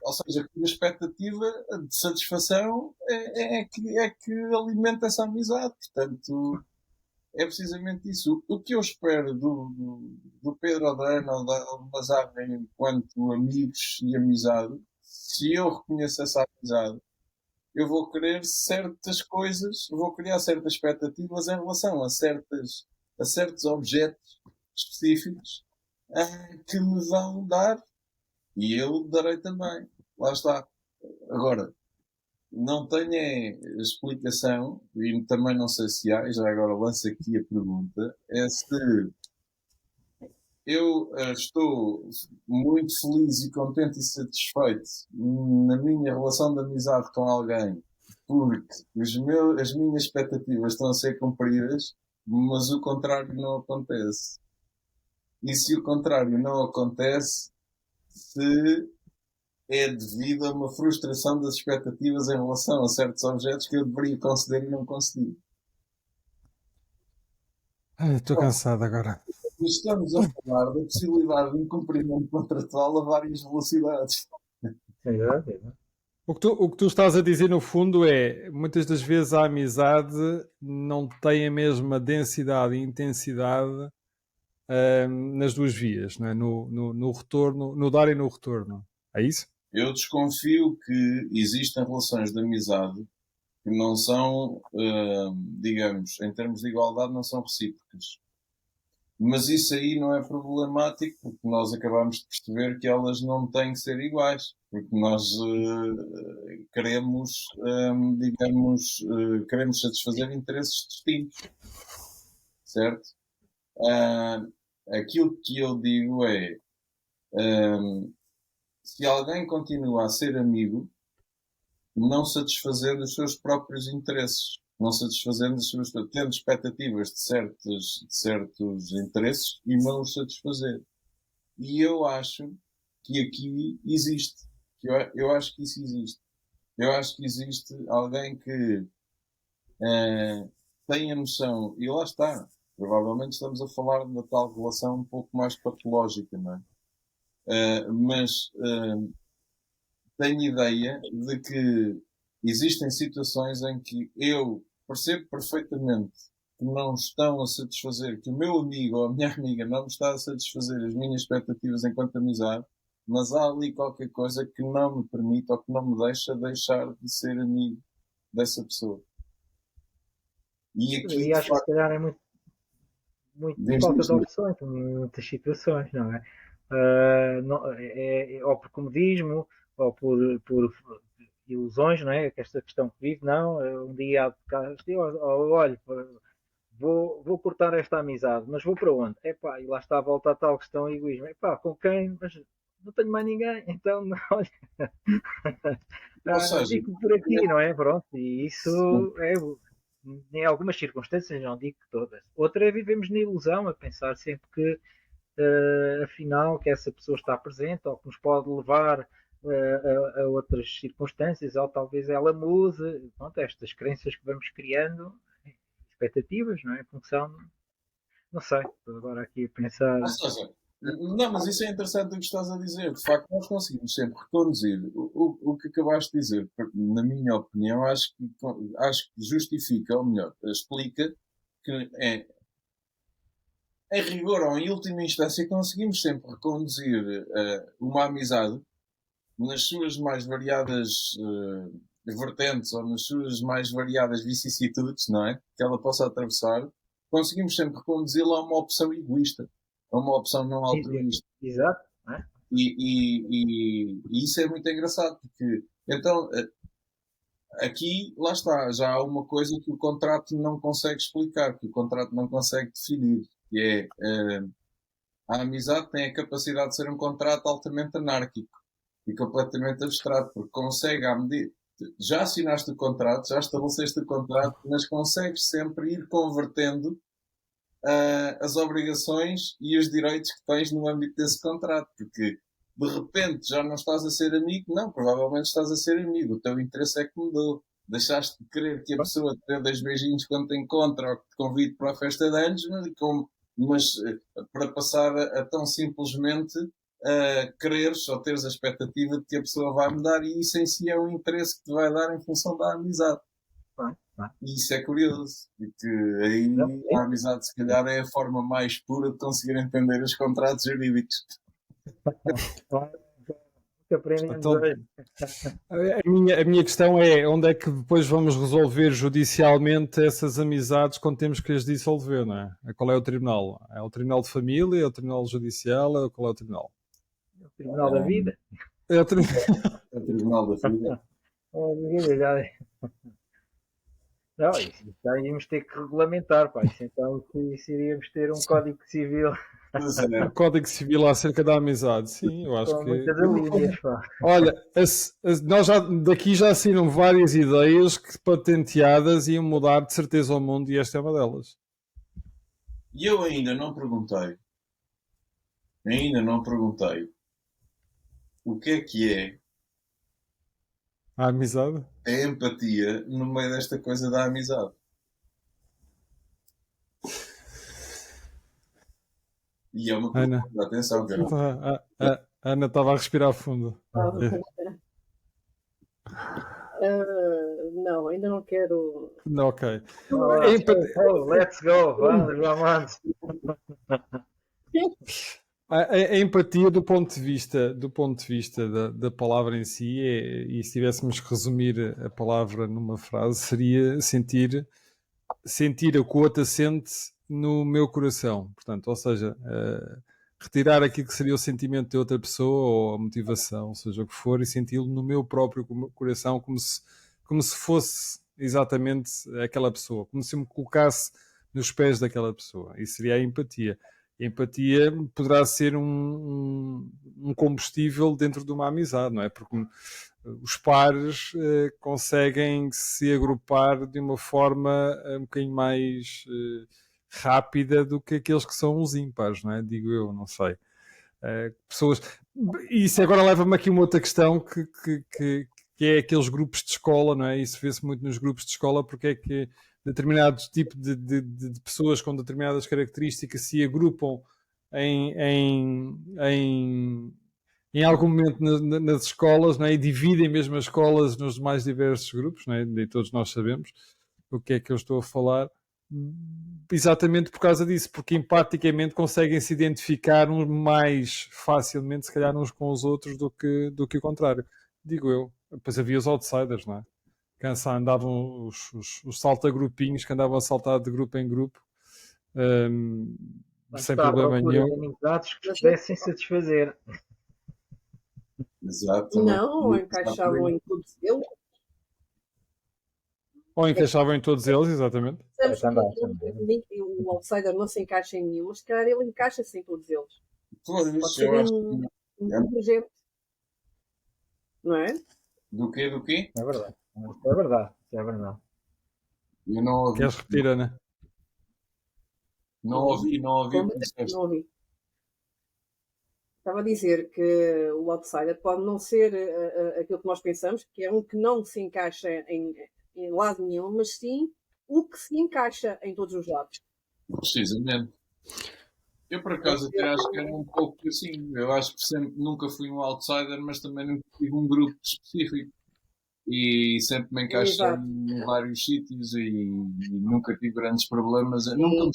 ou seja, cuja expectativa de satisfação é que alimenta essa amizade. Portanto, é precisamente isso. O que eu espero do Pedro Adriano ou da Mazarra enquanto amigos e amizade, se eu reconheço essa amizade, eu vou querer certas coisas, vou criar certas expectativas em relação a certos objetos específicos que me vão dar, e eu darei também. Lá está. Agora, não tenho explicação, e também não sei se há, já agora lanço aqui a pergunta, é se eu estou muito feliz e contente e satisfeito na minha relação de amizade com alguém, porque as minhas expectativas estão a ser cumpridas, mas o contrário não acontece. E se o contrário não acontece, se é devido a uma frustração das expectativas em relação a certos objetos que eu deveria conceder e não concedi. Estou cansado agora. Estamos a falar da possibilidade de um cumprimento contratual a várias velocidades. O que tu estás a dizer, no fundo, é muitas das vezes a amizade não tem a mesma densidade e intensidade nas duas vias, não é? No retorno, no dar e no retorno. É isso? Eu desconfio que existem relações de amizade que não são, digamos, em termos de igualdade, não são recíprocas. Mas isso aí não é problemático, porque nós acabamos de perceber que elas não têm que ser iguais. Porque nós queremos, queremos satisfazer interesses distintos. Certo? Aquilo que eu digo é, se alguém continua a ser amigo, não satisfazendo os seus próprios interesses, não satisfazendo tendo expectativas de certos interesses e não os satisfazer. E eu acho que aqui existe. Eu acho que isso existe. Eu acho que existe alguém que tenha noção, e lá está. Provavelmente estamos a falar da tal relação um pouco mais patológica, não é? Mas tenho ideia de que existem situações em que eu percebo perfeitamente que não estão a satisfazer, que o meu amigo ou a minha amiga não me está a satisfazer as minhas expectativas enquanto amizade, mas há ali qualquer coisa que não me permite ou que não me deixa deixar de ser amigo dessa pessoa. E aqui, E de acho que se facto, calhar é muito desde falta de isto, opções em muitas situações, não é? Ou por comodismo, ou por ilusões, não é? Que esta questão que vive, não, um dia há de ficar, olha, vou cortar esta amizade, mas vou para onde? Epá, e lá está a volta a tal questão egoísmo. Epá, com quem? Mas não tenho mais ninguém, então, olha, ou seja, digo por aqui, não é? Pronto, e isso é, em algumas circunstâncias, não digo que todas. Outra é vivemos na ilusão, a pensar sempre que, afinal, que essa pessoa está presente, ou que nos pode levar a outras circunstâncias, ou talvez ela mude. Pronto, estas crenças que vamos criando, expectativas, não é? Em função, não sei, estou agora aqui a pensar. ou seja, não, mas isso é interessante o que estás a dizer. De facto, nós conseguimos sempre reconduzir o que acabaste de dizer. Na minha opinião, acho que justifica, ou melhor, explica que em rigor ou em última instância conseguimos sempre reconduzir uma amizade nas suas mais variadas vertentes ou nas suas mais variadas vicissitudes, não é? Que ela possa atravessar, conseguimos sempre reconduzi-la a uma opção egoísta, a uma opção não altruísta. Exato, não é? E isso é muito engraçado, porque então aqui, lá está, já há uma coisa que o contrato não consegue explicar, que o contrato não consegue definir, que é a amizade tem a capacidade de ser um contrato altamente anárquico e completamente abstrato, porque consegue, à medida. Já assinaste o contrato, já estabeleceste o contrato, mas consegues sempre ir convertendo as obrigações e os direitos que tens no âmbito desse contrato, porque de repente já não estás a ser amigo, não, provavelmente estás a ser amigo, o teu interesse é que mudou. Deixaste de querer que a pessoa te dê 2 beijinhos quando te encontra ou que te convide para a festa de anos, mas para passar a tão simplesmente quereres ou teres a expectativa de que a pessoa vai mudar, e isso em si é um interesse que te vai dar em função da amizade. E isso é curioso, porque aí a amizade se calhar é a forma mais pura de conseguir entender os contratos jurídicos. Que aprendemos Então, hoje. a minha questão é onde é que depois vamos resolver judicialmente essas amizades quando temos que as dissolver, não é? Qual é o tribunal? É o tribunal de família? É o tribunal judicial? Qual é o tribunal? O Tribunal da Vida. É o tribunal. É o Tribunal da Vida. Não, isso já íamos ter que regulamentar, pá. Isso, então isso iríamos ter um código civil O Código Civil acerca da amizade. Sim, eu acho com que. muitas alíneas, pá. Olha, nós daqui já saíram várias ideias que patenteadas iam mudar de certeza o mundo e esta é uma delas. E eu ainda não perguntei o que é A amizade? a empatia no meio desta coisa da amizade. E é uma Ana. pergunta, atenção, cara. A Ana estava a respirar fundo. Não, ainda não quero. Não, ok. Let's go, vamos. A empatia do ponto de vista da palavra em si, e se tivéssemos que resumir a palavra numa frase, seria sentir o que o outro sente no meu coração. Portanto, ou seja, retirar aquilo que seria o sentimento de outra pessoa ou a motivação, seja o que for, e senti-lo no meu próprio coração como se fosse exatamente aquela pessoa, como se eu me colocasse nos pés daquela pessoa. Isso seria a empatia. A empatia poderá ser um combustível dentro de uma amizade, não é? Porque os pares conseguem se agrupar de uma forma um bocadinho mais rápida do que aqueles que são os ímpares, não é? Digo eu, não sei. Pessoas. Isso agora leva-me aqui uma outra questão que é aqueles grupos de escola, não é? Isso vê-se muito nos grupos de escola, porque é que determinados tipos de pessoas com determinadas características se agrupam em, em, em, em algum momento nas escolas, não é? E dividem mesmo as escolas nos mais diversos grupos, não é? E todos nós sabemos o que é que eu estou a falar, exatamente por causa disso, porque empaticamente conseguem se identificar mais facilmente, se calhar, uns com os outros do que o contrário. Digo eu. Depois havia os outsiders, não é? Que andavam os salta-grupinhos que andavam a saltar de grupo em grupo, sem Está à problema procura de nenhum. amizades que pudessem satisfazer. Exato. Não, ou encaixavam em todos eles. Ou encaixavam em todos eles, exatamente. Sabemos que o outsider não se encaixa em nenhum, mas se calhar ele encaixa-se em todos eles. Pode Pois, ser eu acho um que. divergente. Não é? Do quê? É verdade. Isso é verdade. Isso é verdade. Eu não ouvi. Queres repetir, Ana? Não ouvi o que Como? disseste. Não ouvi. Estava a dizer que o outsider pode não ser aquilo que nós pensamos, que é um que não se encaixa em lado nenhum, mas sim o que se encaixa em todos os lados. Precisamente. Eu, por acaso, até acho que era um pouco assim. Eu acho que sempre, nunca fui um outsider, mas também nunca tive um grupo específico. E sempre me encaixei Exato. em vários sítios e nunca tive grandes problemas. Eu nunca me,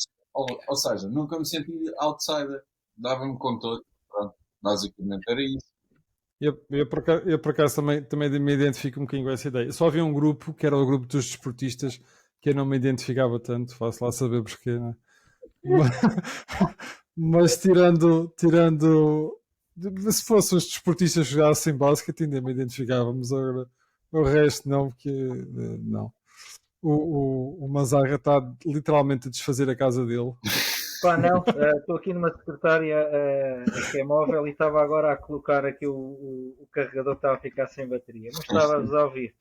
ou seja, nunca me senti outsider. Dava-me com todo. Pronto, basicamente era isso. Eu por acaso também me identifico um bocadinho com essa ideia. Só havia um grupo, que era o grupo dos desportistas, que eu não me identificava tanto, faço lá saber porquê, não é? Mas tirando se fossem os desportistas que jogassem basquete, ainda me identificávamos, agora o resto não, porque não. O Mazarra está literalmente a desfazer a casa dele. Pá, não, estou aqui numa secretária que é móvel e estava agora a colocar aqui o carregador que estava a ficar sem bateria, mas estava-vos a ouvir.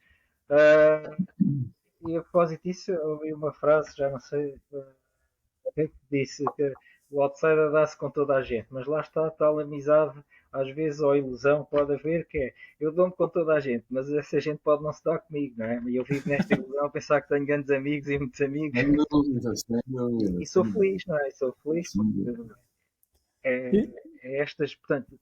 E a propósito disso, ouvi uma frase, já não sei o que é que disse, que o outsider dá-se com toda a gente, mas lá está a tal amizade, às vezes, ou ilusão pode haver, que é, eu dou-me com toda a gente, mas essa gente pode não se dar comigo, não é? E eu vivo nesta ilusão, pensar que tenho grandes amigos e muitos amigos, Sem dúvida, sem dúvida. e sou feliz, não é? Sou feliz porque é estas, portanto,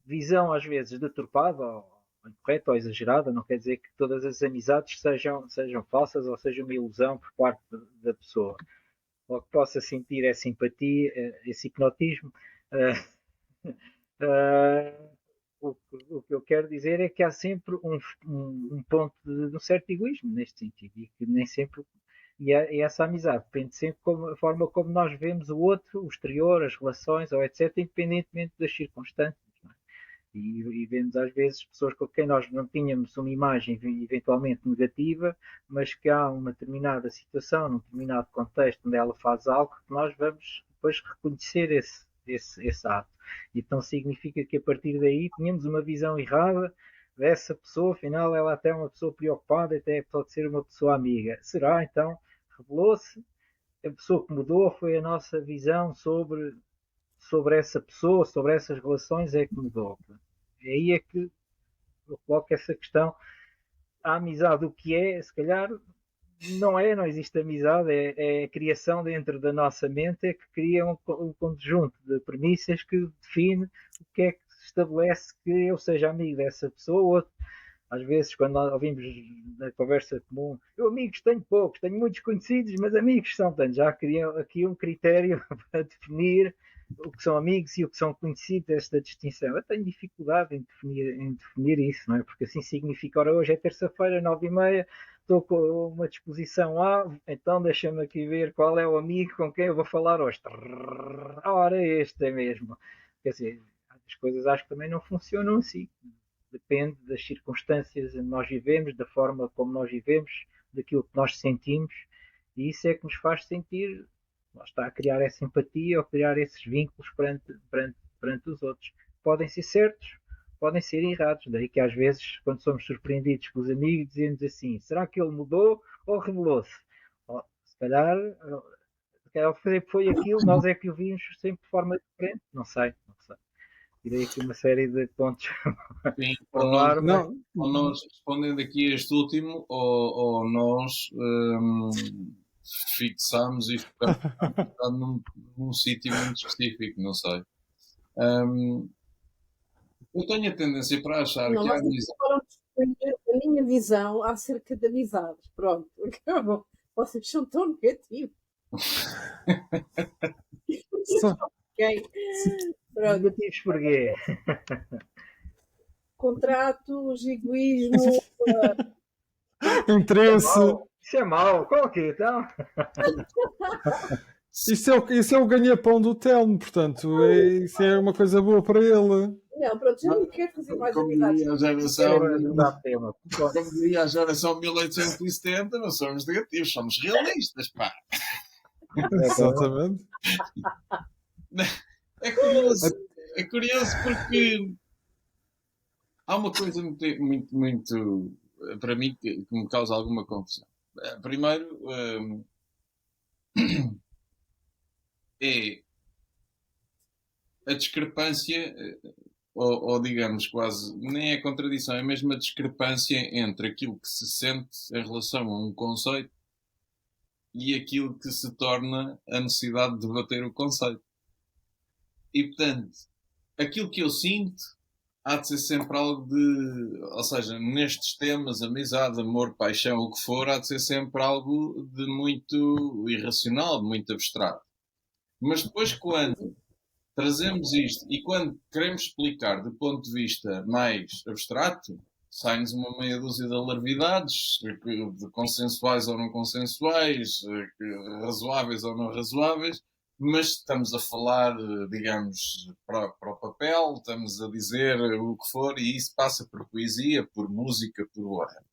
visão às vezes deturpada ou incorreta ou exagerada, não quer dizer que todas as amizades sejam falsas ou seja uma ilusão por parte da pessoa. Ou que possa sentir essa simpatia, esse hipnotismo. O que eu quero dizer é que há sempre um ponto de um certo egoísmo neste sentido e que nem sempre e essa amizade depende sempre da forma como nós vemos o outro, o exterior, as relações ou etc, independentemente das circunstâncias. E vemos às vezes pessoas com quem nós não tínhamos uma imagem eventualmente negativa, mas que há uma determinada situação, num determinado contexto onde ela faz algo que nós vamos depois reconhecer esse ato. Então significa que a partir daí tínhamos uma visão errada dessa pessoa, afinal ela até é uma pessoa preocupada, até pode ser uma pessoa amiga. Será então? Revelou-se, a pessoa que mudou foi a nossa visão sobre essa pessoa, sobre essas relações é que mudou. É aí é que eu coloco essa questão. A amizade, o que é, se calhar, não existe amizade, é a criação dentro da nossa mente, é que cria um conjunto de premissas que define o que é que se estabelece que eu seja amigo dessa pessoa ou outro. Às vezes, quando nós ouvimos na conversa comum, eu amigos tenho poucos, tenho muitos conhecidos, mas amigos são tantos. Já criam aqui um critério para definir o que são amigos e o que são conhecidos, esta distinção. Eu tenho dificuldade em definir isso, não é? Porque assim significa, ora, hoje é terça-feira, 9h30, estou com uma disposição A, então deixa-me aqui ver qual é o amigo com quem eu vou falar hoje. Ora, este é mesmo. Quer dizer, as coisas acho que também não funcionam assim. Depende das circunstâncias onde nós vivemos, da forma como nós vivemos, daquilo que nós sentimos, e isso é que nos faz sentir, lá está, a criar essa empatia ou criar esses vínculos perante os outros. Podem ser certos, podem ser errados, daí que às vezes, quando somos surpreendidos pelos amigos, dizemos assim, será que ele mudou ou revelou-se? Se calhar foi aquilo, nós é que o vimos sempre de forma diferente, não sei. tirei aqui uma série de pontos Sim, para ou o ar, nós, mas Não, ou nós, respondendo aqui a este último, ou nós fixamos e focamos num sítio muito específico, não sei. Hum, eu tenho a tendência para achar Não, que a vocês amizade. acabaram de escolher a minha visão acerca de amizades. Pronto, acabou. Vocês são tão negativos. só- Ok? Pronto. negativos porquê? Contratos, egoísmo. interesse. Isso é mau. Qual que então? Isso é o ganha-pão do Telmo, portanto, isso é uma coisa boa para ele. Não, pronto, já não quero fazer mais Como amizades. diria a Quero geração, mudar de tema. como diria a geração 1870, não somos negativos, somos realistas, pá. Exatamente. É curioso porque há uma coisa muito para mim, que me causa alguma confusão. Primeiro, é a discrepância, ou digamos quase, nem é contradição, é mesmo a discrepância entre aquilo que se sente em relação a um conceito e aquilo que se torna a necessidade de debater o conceito. E, portanto, aquilo que eu sinto há de ser sempre algo de... Ou seja, nestes temas, amizade, amor, paixão, o que for, há de ser sempre algo de muito irracional, de muito abstrato. Mas depois, quando trazemos isto e quando queremos explicar do ponto de vista mais abstrato, sai-nos uma meia dúzia de alarvidades, de consensuais ou não consensuais, razoáveis ou não razoáveis, mas estamos a falar, digamos, para o papel, estamos a dizer o que for, e isso passa por poesia, por música, por whatever.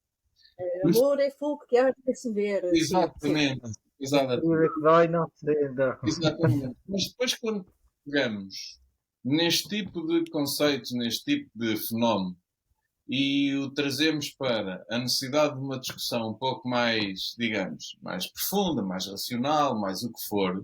Amor é fogo que há de se ver. Exatamente. Exatamente. Ferida que dói não se dá. Exatamente. Mas depois, quando pegamos neste tipo de conceitos, neste tipo de fenómeno, e o trazemos para a necessidade de uma discussão um pouco mais, digamos, mais profunda, mais racional, mais o que for,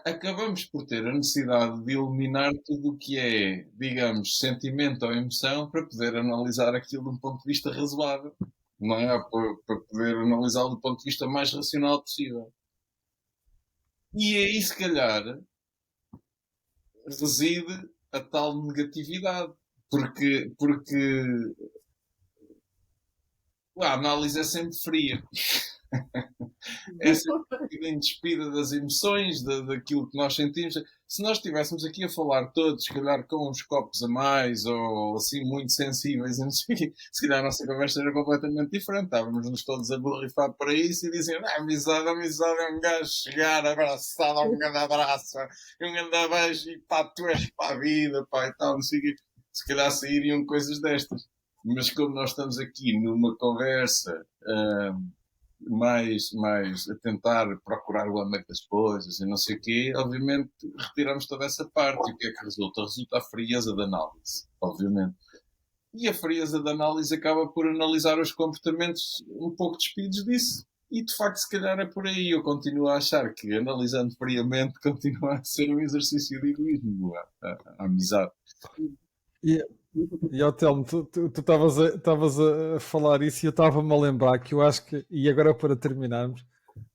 acabamos por ter a necessidade de eliminar tudo o que é, digamos, sentimento ou emoção para poder analisar aquilo de um ponto de vista razoável. Não é? Para poder analisá-lo do ponto de vista mais racional possível. E aí, se calhar, reside a tal negatividade. Porque a análise é sempre fria. É sempre despida das emoções, daquilo que nós sentimos. Se nós estivéssemos aqui a falar todos, se calhar com uns copos a mais, ou assim muito sensíveis, se calhar a nossa conversa era completamente diferente. Estávamos-nos todos a borrifar para isso e diziam: amizade é um gajo chegar abraçado a um grande abraço, um grande beijo e pá, tu és para a vida, pá, e tal, não sei o quê. Se calhar sairiam coisas destas. Mas como nós estamos aqui numa conversa mais a tentar procurar o âmbito das coisas e não sei o quê, obviamente retiramos toda essa parte. E o que é que resulta? Resulta a frieza da análise, obviamente. E a frieza da análise acaba por analisar os comportamentos um pouco despidos disso. E de facto, se calhar é por aí. Eu continuo a achar que, analisando friamente, continua a ser um exercício de egoísmo, a amizade. E ó, Telmo, tu estavas a falar isso e eu estava-me a lembrar que eu acho que, e agora para terminarmos,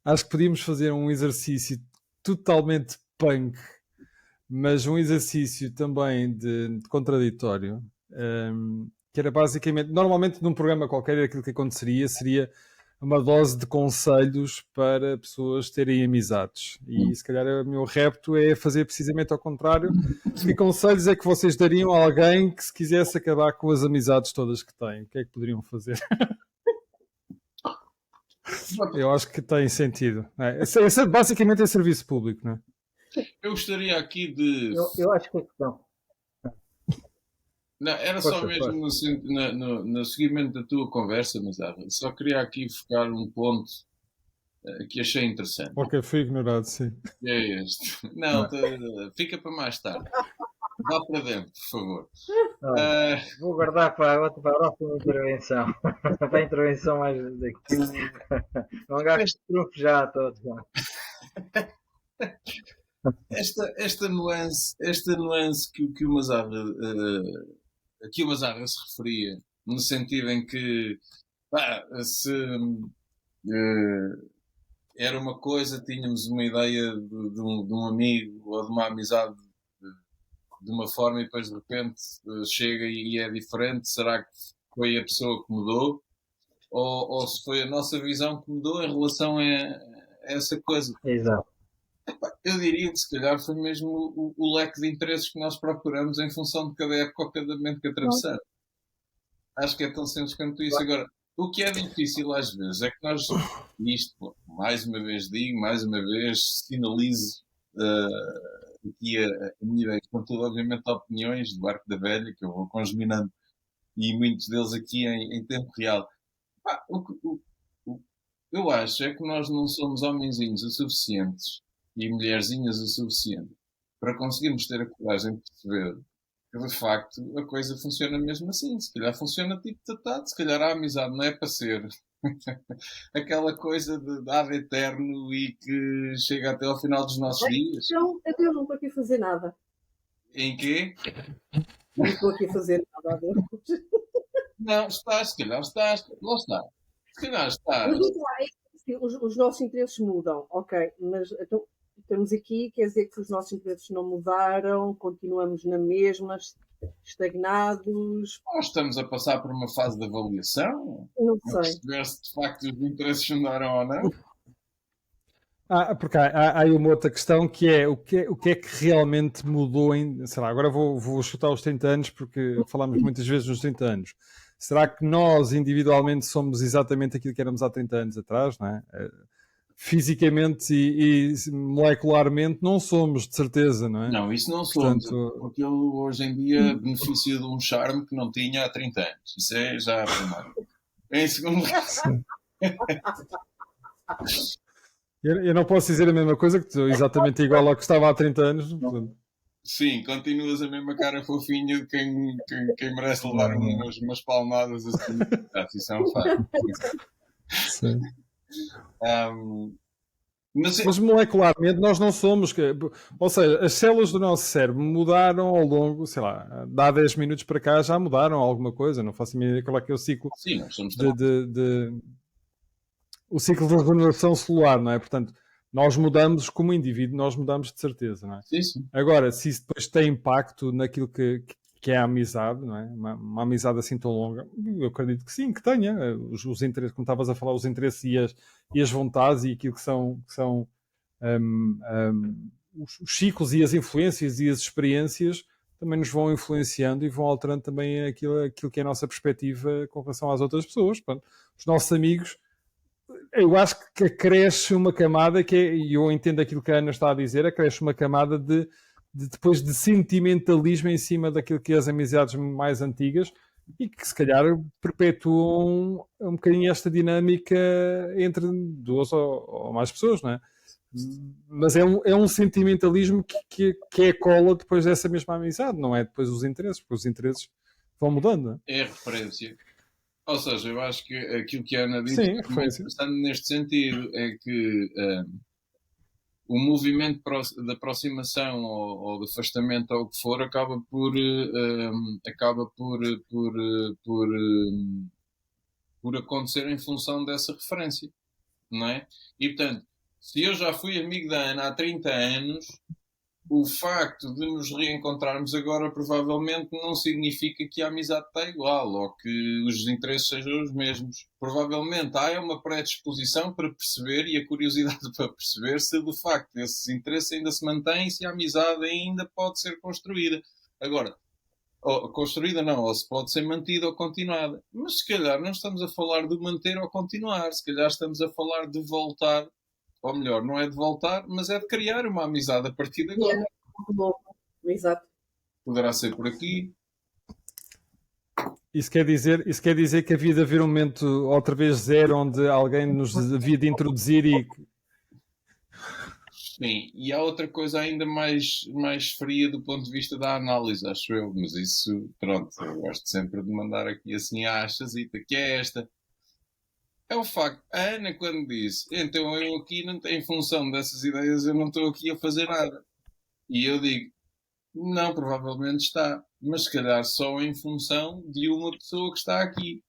acho que podíamos fazer um exercício totalmente punk, mas um exercício também de contraditório, que era basicamente, normalmente num programa qualquer aquilo que aconteceria seria uma dose de conselhos para pessoas terem amizades. E se calhar o meu repto é fazer precisamente ao contrário. Que conselhos é que vocês dariam a alguém que se quisesse acabar com as amizades todas que têm? O que é que poderiam fazer? Eu acho que tem sentido. Basicamente é serviço público, não é? Eu gostaria aqui de... Eu acho que a questão. Não, era só mesmo no seguimento da tua conversa, mas só queria aqui focar um ponto que achei interessante. Ok, fui ignorado, sim. É este. Não, fica para mais tarde. Vá para dentro, por favor. Vou guardar para a próxima intervenção. Para a intervenção mais daqui. Não gasto trunfo já a todos. esta nuance que o Mazarra se referia, no sentido em que se era uma coisa, tínhamos uma ideia de um amigo ou de uma amizade de uma forma e depois de repente chega e é diferente, será que foi a pessoa que mudou? Ou se foi a nossa visão que mudou em relação a essa coisa? Exato. Eu diria que se calhar foi mesmo o leque de interesses que nós procuramos em função de cada época ou cada momento que atravessamos. Acho que é tão simples quanto isso. Agora, o que é difícil às vezes é que nós, isto, mais uma vez digo, mais uma vez sinalizo aqui a minha ideia, contudo, obviamente, opiniões do Arco da Velha, que eu vou congeminando, e muitos deles aqui em tempo real. Eu acho é que nós não somos homenzinhos o suficientes e mulherzinhas o suficiente para conseguirmos ter a coragem de perceber que de facto a coisa funciona mesmo assim. Se calhar funciona tipo tratado, se calhar a amizade não é para ser aquela coisa de ad eterno e que chega até ao final dos nossos dias. Então, eu não estou aqui a fazer nada. Em quê? Não estou aqui a fazer nada a ver. Não, estás, se calhar estás, lá está. Se calhar estás. Mas digo lá, os nossos interesses mudam, ok, mas então, estamos aqui, quer dizer que os nossos interesses não mudaram, continuamos na mesma, estagnados. Nós estamos a passar por uma fase de avaliação. Não Para sei. perceber se de facto os interesses mudaram ou não. Porque há aí uma outra questão que é o que é que realmente mudou em. Sei lá, agora vou chutar os 30 anos porque falamos muitas vezes nos 30 anos. Será que nós individualmente somos exatamente aquilo que éramos há 30 anos atrás, não é? Fisicamente e molecularmente não somos, de certeza, não é? Não, isso não somos. Portanto, Porque ele hoje em dia beneficia de um charme que não tinha há 30 anos. Isso é já a primeira. Em segundo lugar. eu não posso dizer a mesma coisa, que estou exatamente igual ao que estava há 30 anos. Portanto, Sim, continuas a mesma cara fofinha de quem merece levar umas palmadas assim. Isso é um facto. sim. Mas Molecularmente nós não somos. Ou seja, as células do nosso cérebro mudaram ao longo, sei lá, de há 10 minutos para cá já mudaram alguma coisa. Não faço a mínima ideia qual é que é o ciclo sim, nós somos o ciclo de regeneração celular, não é? Portanto, nós mudamos como indivíduo, nós mudamos de certeza, não é? Sim. Agora, se isso depois tem impacto naquilo que é a amizade, não é? Uma amizade assim tão longa, eu acredito que sim, que tenha. Os interesses, como estavas a falar, os interesses e as vontades e aquilo que são os ciclos e as influências e as experiências também nos vão influenciando e vão alterando também aquilo que é a nossa perspectiva com relação às outras pessoas. Portanto, os nossos amigos, eu acho que acresce uma camada e eu entendo aquilo que a Ana está a dizer, acresce uma camada depois de sentimentalismo em cima daquilo que é as amizades mais antigas e que se calhar perpetuam um bocadinho esta dinâmica entre duas ou mais pessoas, não é? Mas é um sentimentalismo que é a cola depois dessa mesma amizade, não é depois os interesses, porque os interesses vão mudando, não é? É a referência. Ou seja, eu acho que aquilo que a Ana disse Sim, é muito interessante neste sentido, é que o movimento de aproximação ou de afastamento ou o que for acaba por acontecer em função dessa referência, não é? E portanto, se eu já fui amigo da Ana há 30 anos, o facto de nos reencontrarmos agora provavelmente não significa que a amizade está igual ou que os interesses sejam os mesmos. Provavelmente há uma predisposição para perceber e a curiosidade para perceber se de facto esses interesses ainda se mantêm, se a amizade ainda pode ser construída. Agora, construída não, ou se pode ser mantida ou continuada. Mas se calhar não estamos a falar de manter ou continuar, se calhar estamos a falar de voltar. Ou melhor, não é de voltar, mas é de criar uma amizade a partir de agora. Muito bom. Exato. Poderá ser por aqui. Isso quer dizer que havia de haver um momento outra vez zero onde alguém nos havia de introduzir e... Sim, e há outra coisa ainda mais fria do ponto de vista da análise, acho eu. Mas isso, pronto, eu gosto sempre de mandar aqui assim a achazita, que é esta. É o facto, a Ana quando disse, então eu aqui, em função dessas ideias, eu não estou aqui a fazer nada. E eu digo, não, provavelmente está, mas se calhar só em função de uma pessoa que está aqui,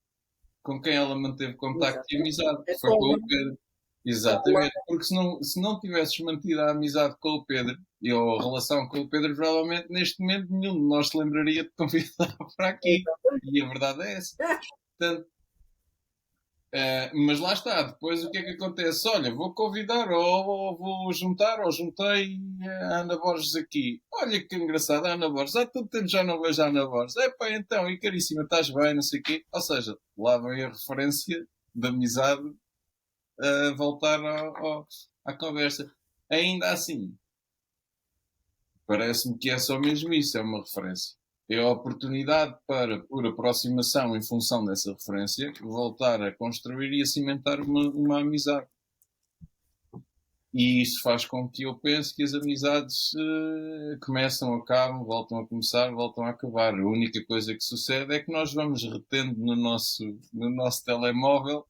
com quem ela manteve contacto e Exatamente. amizade, É que foi com só o Pedro. Exatamente, porque se não tivesses mantido a amizade com o Pedro e a relação com o Pedro, provavelmente neste momento nenhum de nós se lembraria de convidar para aqui. E a verdade é essa. Portanto, mas lá está, depois o que é que acontece? Olha, vou convidar ou vou juntar, ou juntei a Ana Borges aqui. Olha que engraçado, a Ana Borges. Há tanto tempo já não vejo a Ana Borges. Epá, então, e caríssima, estás bem, não sei o quê. Ou seja, lá vem a referência de amizade a voltar à conversa. Ainda assim, parece-me que é só mesmo isso, é uma referência. É a oportunidade para, por aproximação em função dessa referência, voltar a construir e a cimentar uma amizade. E isso faz com que eu pense que as amizades começam, acabam, voltam a começar, voltam a acabar. A única coisa que sucede é que nós vamos retendo no nosso telemóvel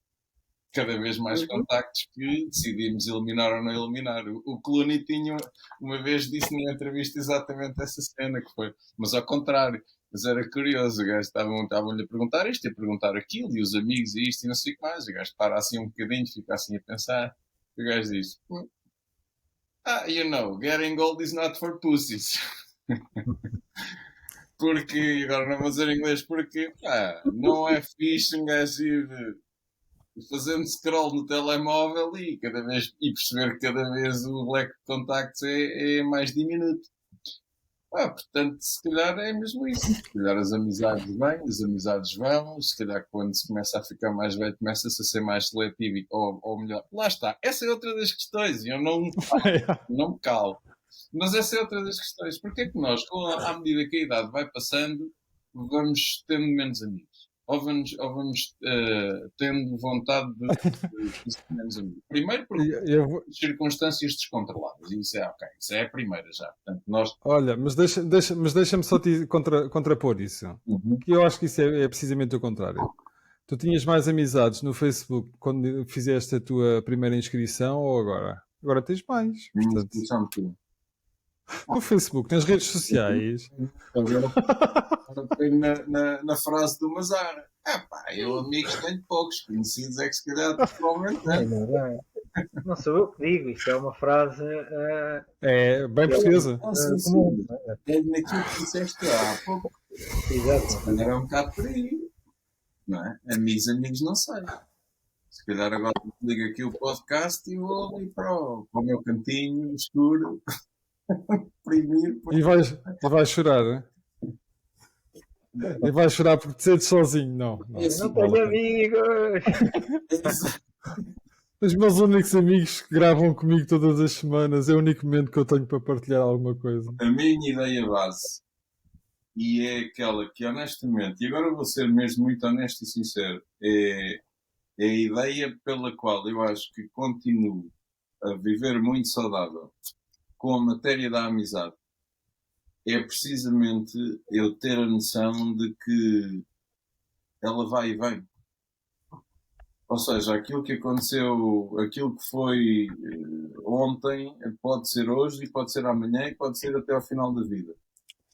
cada vez mais contactos que decidimos eliminar ou não eliminar. O Clooney tinha, uma vez disse numa entrevista exatamente essa cena que foi, mas ao contrário, mas era curioso, o gajo estavam-lhe a perguntar isto e a perguntar aquilo, e os amigos e isto e não sei o que mais, o gajo para assim um bocadinho, fica assim a pensar, o gajo diz, getting old is not for pussies. Porque, agora não vou dizer em inglês, porque não é fixe um gajo ir fazendo scroll no telemóvel e perceber que cada vez o leque de contactos é mais diminuto. Portanto, se calhar é mesmo isso. Se calhar as amizades vêm, as amizades vão, se calhar quando se começa a ficar mais velho, começa-se a ser mais seletivo, ou melhor. Lá está. Essa é outra das questões, e eu não me calo. Mas essa é outra das questões. Porque é que nós, à medida que a idade vai passando, vamos tendo menos amigos? Ou vamos tendo vontade de ser menos amigos? Primeiro porque circunstâncias descontroladas. E isso é ok. Isso é a primeira já. Portanto, nós... Olha, mas deixa-me só te contrapor isso. Que eu acho que isso é precisamente o contrário. Tu tinhas mais amizades no Facebook quando fizeste a tua primeira inscrição ou agora? Agora tens mais. Portanto, no Facebook, nas redes sociais. Agora foi na frase do Mazar. Eu amigos tenho poucos, conhecidos é que se calhar provavelmente não sou eu que digo, isto é uma frase é bem portuguesa. comum. É naquilo que disseste há pouco. Exato. Se calhar é um bocado por aí. Não é? Amigos não sei. Se calhar agora ligo aqui o podcast e vou ali para o meu cantinho escuro. Imprimir. E vais chorar, né? E vais chorar porque te sentes sozinho. Não tenho amigos. Os meus únicos amigos que gravam comigo todas as semanas é o único momento que eu tenho para partilhar alguma coisa. A minha ideia base, e é aquela que honestamente, e agora vou ser mesmo muito honesto e sincero, é a ideia pela qual eu acho que continuo a viver muito saudável com a matéria da amizade. É precisamente eu ter a noção de que ela vai e vem. Ou seja, aquilo que aconteceu, aquilo que foi ontem, pode ser hoje e pode ser amanhã e pode ser até ao final da vida.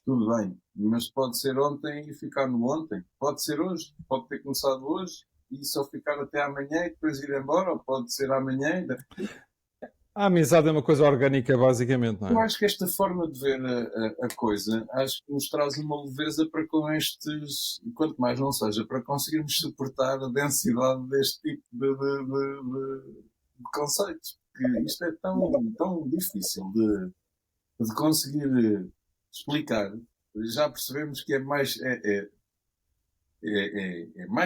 Tudo bem, mas pode ser ontem e ficar no ontem. Pode ser hoje, pode ter começado hoje e só ficar até amanhã e depois ir embora, ou pode ser amanhã e... A amizade é uma coisa orgânica, basicamente, não é? Eu acho que esta forma de ver a coisa, acho que nos traz uma leveza para com estes, quanto mais não seja, para conseguirmos suportar a densidade deste tipo de conceitos. Porque isto é tão difícil de conseguir explicar. Já percebemos que é mais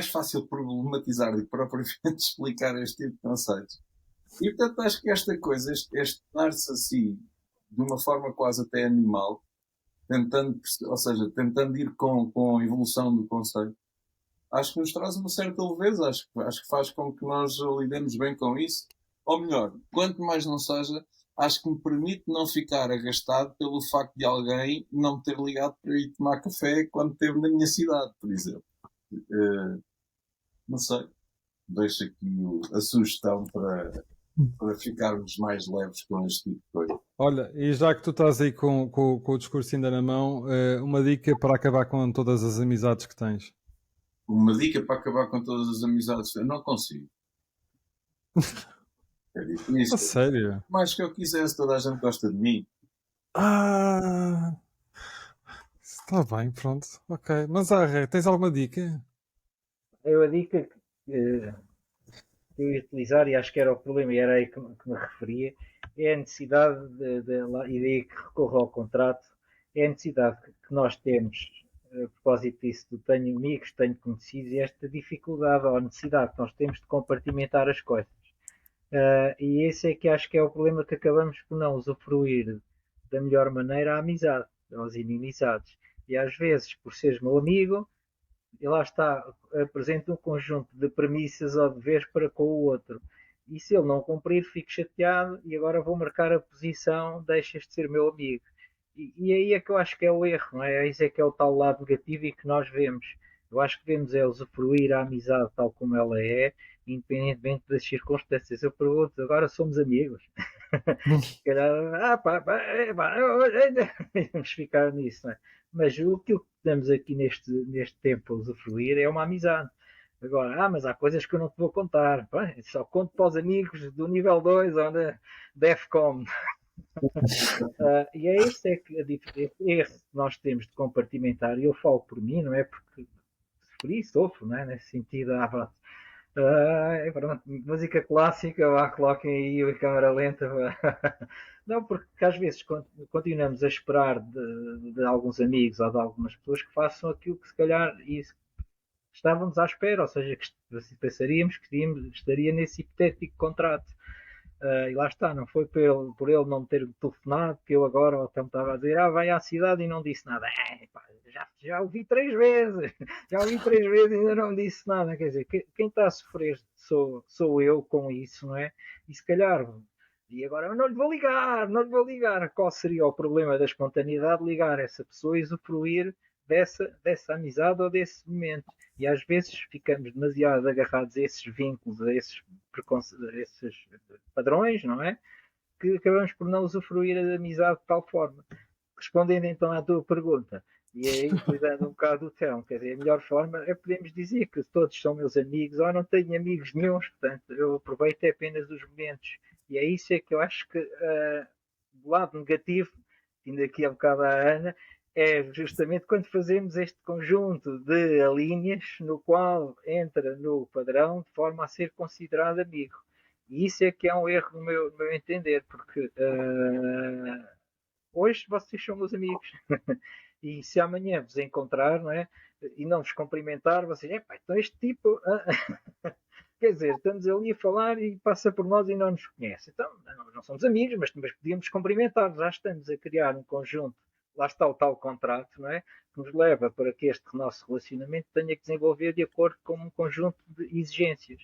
fácil problematizar do que propriamente explicar este tipo de conceitos. E portanto acho que esta coisa, este dar-se assim, de uma forma quase até animal, tentando ir com a evolução do conceito, acho que nos traz uma certa leveza, acho que faz com que nós lidemos bem com isso. Ou melhor, quanto mais não seja, acho que me permite não ficar agastado pelo facto de alguém não me ter ligado para ir tomar café quando esteve na minha cidade, por exemplo. Não sei. Deixo aqui a sugestão para ficarmos mais leves com este tipo de coisa. Olha, e já que tu estás aí com o discurso ainda na mão, uma dica para acabar com todas as amizades que tens. Uma dica para acabar com todas as amizades. Eu não consigo. É A difícil. sério? Mais que eu quisesse, toda a gente gosta de mim. Ah, está bem, pronto. Ok. Mas, tens alguma dica? Eu a dica que eu ia utilizar, e acho que era o problema, e era aí que me referia, é a necessidade, e daí que recorro ao contrato, é a necessidade que nós temos, a propósito disso, do tenho amigos, tenho conhecidos, e esta dificuldade ou a necessidade que nós temos de compartimentar as coisas. E esse é que acho que é o problema, que acabamos por não usufruir da melhor maneira a amizade, as inimizades. E às vezes, por seres meu amigo, e lá está, apresenta um conjunto de premissas ou deveres para com o outro. E se ele não cumprir, fico chateado e agora vou marcar a posição, deixas de ser meu amigo. E aí é que eu acho que é o erro, não é? Isso é que é o tal lado negativo e que nós vemos. Eu acho que devemos é usufruir a amizade tal como ela é, independentemente das circunstâncias. Eu pergunto, agora somos amigos. Se calhar, vamos ficar nisso, não é? Mas o que temos aqui neste tempo a usufruir é uma amizade. Agora, mas há coisas que eu não te vou contar. Pá, só conto para os amigos do nível 2 ou da DEFCON. E é este é que esse que nós temos de compartimentar. E eu falo por mim, não é? Porque sofri e sofro, não é? Nesse sentido, pronto, música clássica, lá coloquem aí a câmara lenta. Não, porque às vezes continuamos a esperar de alguns amigos ou de algumas pessoas que façam aquilo que se calhar estávamos à espera, ou seja, que pensaríamos que estaria nesse hipotético contrato. E lá está, não foi por ele não me ter telefonado que eu agora até me estava a dizer, vai à cidade e não disse nada. Pá, já ouvi 3 vezes, já ouvi 3 vezes e ainda não disse nada. Quer dizer, quem está a sofrer sou eu com isso, não é? E se calhar, e agora eu não lhe vou ligar, não lhe vou ligar. Qual seria o problema da espontaneidade? Ligar essa pessoa e usufruir dessa amizade ou desse momento. E às vezes ficamos demasiado agarrados a esses vínculos, a esses padrões, não é? Que acabamos por não usufruir da amizade de tal forma. Respondendo então à tua pergunta, e aí cuidando um bocado do Telmo, quer dizer, a melhor forma é podermos dizer que todos são meus amigos, ou não tenho amigos nenhums, portanto, eu aproveito apenas os momentos. E é isso é que eu acho que, do lado negativo, indo aqui a bocado à Ana, é justamente quando fazemos este conjunto de linhas no qual entra no padrão de forma a ser considerado amigo. E isso é que é um erro no meu entender, porque hoje vocês são meus amigos. E se amanhã vos encontrar, não é? E não vos cumprimentar, vocês, então este tipo. Quer dizer, estamos ali a falar e passa por nós e não nos conhece. Então, nós não somos amigos, mas podíamos cumprimentar. Já estamos a criar um conjunto. Lá está o tal contrato, não é? Que nos leva para que este nosso relacionamento tenha que desenvolver de acordo com um conjunto de exigências.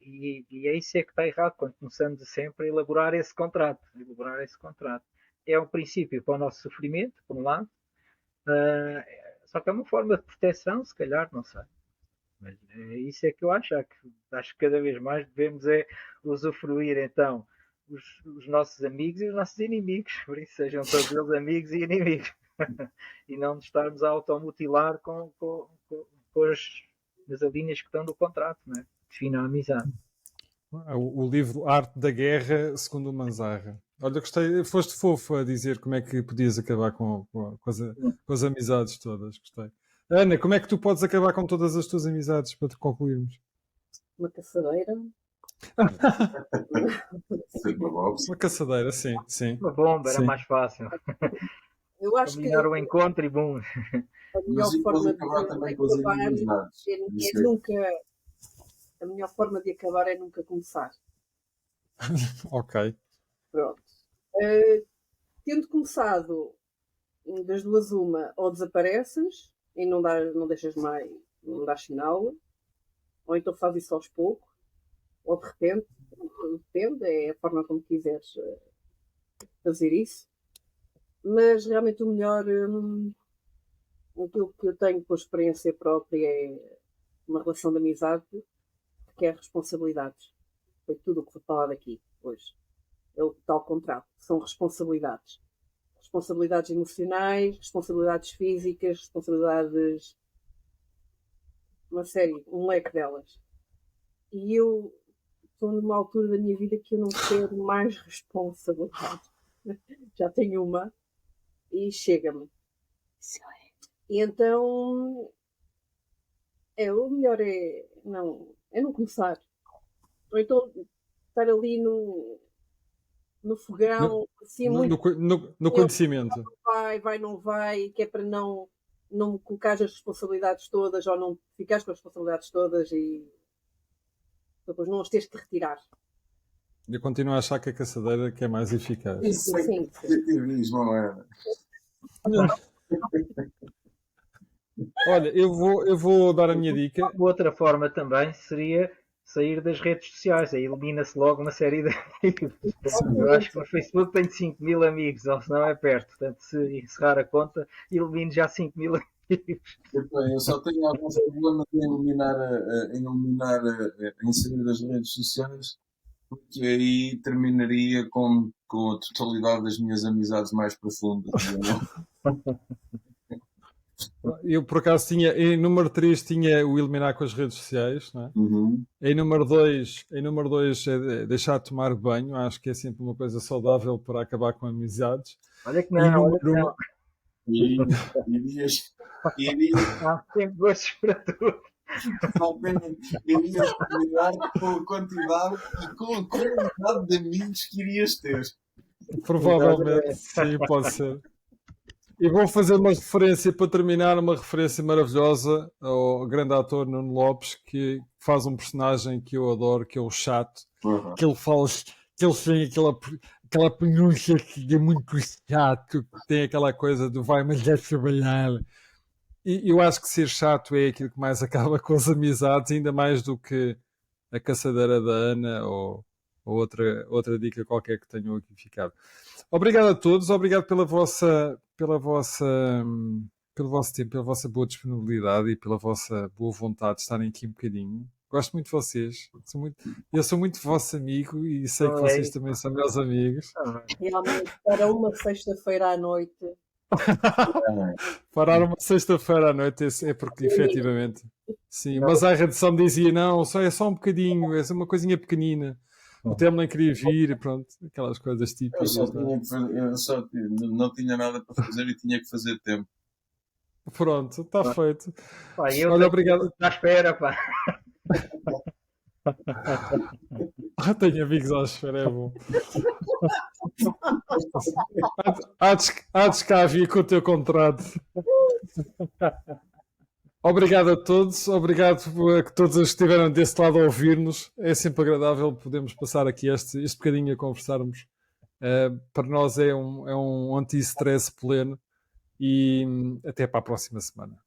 E é isso é que está errado quando começamos sempre a elaborar esse contrato. É um princípio para o nosso sofrimento, por um lado, só que é uma forma de proteção, se calhar, não sei. Mas isso é que eu acho. Acho que cada vez mais devemos usufruir então os nossos amigos e os nossos inimigos. Por isso sejam todos eles amigos e inimigos. E não nos estarmos a automutilar com as linhas que estão no contrato, não é? Define a amizade. O livro Arte da Guerra, segundo o Manzarra. Olha, gostei, foste fofo a dizer como é que podias acabar com as amizades todas. Gostei. Ana, como é que tu podes acabar com todas as tuas amizades para te concluirmos? Uma caçadeira. Uma caçadeira, sim. Uma bomba, sim. era mais fácil. Eu acho que Caminhar o encontro e bom. a melhor forma de acabar a melhor forma de acabar é nunca começar. Ok. Pronto. Tendo começado, das duas uma, ou desapareces e não deixas mais, não dás sinal, ou então fazes isso aos poucos, ou de repente, depende, é a forma como quiseres fazer isso. Mas realmente o melhor, aquilo que eu tenho por experiência própria é uma relação de amizade que é responsabilidades. Foi tudo o que foi falado aqui hoje. é o tal contrato. São responsabilidades. Responsabilidades emocionais, responsabilidades físicas, responsabilidades... uma série, um leque delas. E eu estou numa altura da minha vida que eu não quero mais responsabilidade. Já tenho uma e chega-me. E então o melhor é não começar. Ou então estar ali no fogão, assim, muito No conhecimento. vai, não vai, que é para não me colocar as responsabilidades todas ou não ficares com as responsabilidades todas e depois não as tens de retirar. Eu continuo a achar que a caçadeira que é mais eficaz. Isso é Sim. positivismo, não é? Olha, eu vou dar a minha dica. Outra forma também seria sair das redes sociais, aí elimina-se logo uma série de amigos. Eu acho que no Facebook tenho 5.000 amigos, ou se não é perto. Portanto, se encerrar a conta, elimino já 5.000 amigos. Eu só tenho alguns problemas em sair das redes sociais, porque aí terminaria com a totalidade das minhas amizades mais profundas. Eu, por acaso, em número 3 tinha o eliminar com as redes sociais, não é? Uhum. Em número 2 é deixar de tomar banho. Acho que é sempre uma coisa saudável para acabar com amizades. Olha que E não, número olha que não. Irias Há sempre gostos para tudo. cuidar com a quantidade e com a qualidade de amigos que irias ter. Provavelmente, sim, pode ser. E vou fazer uma referência para terminar, uma referência maravilhosa ao grande ator Nuno Lopes, que faz um personagem que eu adoro, que é o Chato, que ele fala, que ele tem aquela pronúncia que é muito chato, que tem aquela coisa do vai, mas é trabalhar. E eu acho que ser chato é aquilo que mais acaba com as amizades, ainda mais do que a caçadeira da Ana ou outra dica qualquer que tenham aqui ficado. Obrigado a todos, obrigado pelo vosso tempo, pela vossa boa disponibilidade e pela vossa boa vontade de estarem aqui um bocadinho. Gosto muito de vocês. Eu sou muito vosso amigo e sei que vocês também são meus amigos. Realmente, para uma sexta-feira à noite. Parar uma sexta-feira à noite é porque efetivamente sim, mas a redação dizia não, é só um bocadinho, é só uma coisinha pequenina. O Telmo nem queria vir, pronto, aquelas coisas típicas. Eu não tinha nada para fazer e tinha que fazer tempo. Pronto, está feito. Pá, eu olha, obrigado. À espera, pá. Tenho amigos à espera, é bom. Há de cá vir com o teu contrato. Obrigado a todos, obrigado a que todos estiveram desse lado a ouvir-nos. É sempre agradável podermos passar aqui este bocadinho a conversarmos. Para nós é um anti-stress pleno e até para a próxima semana.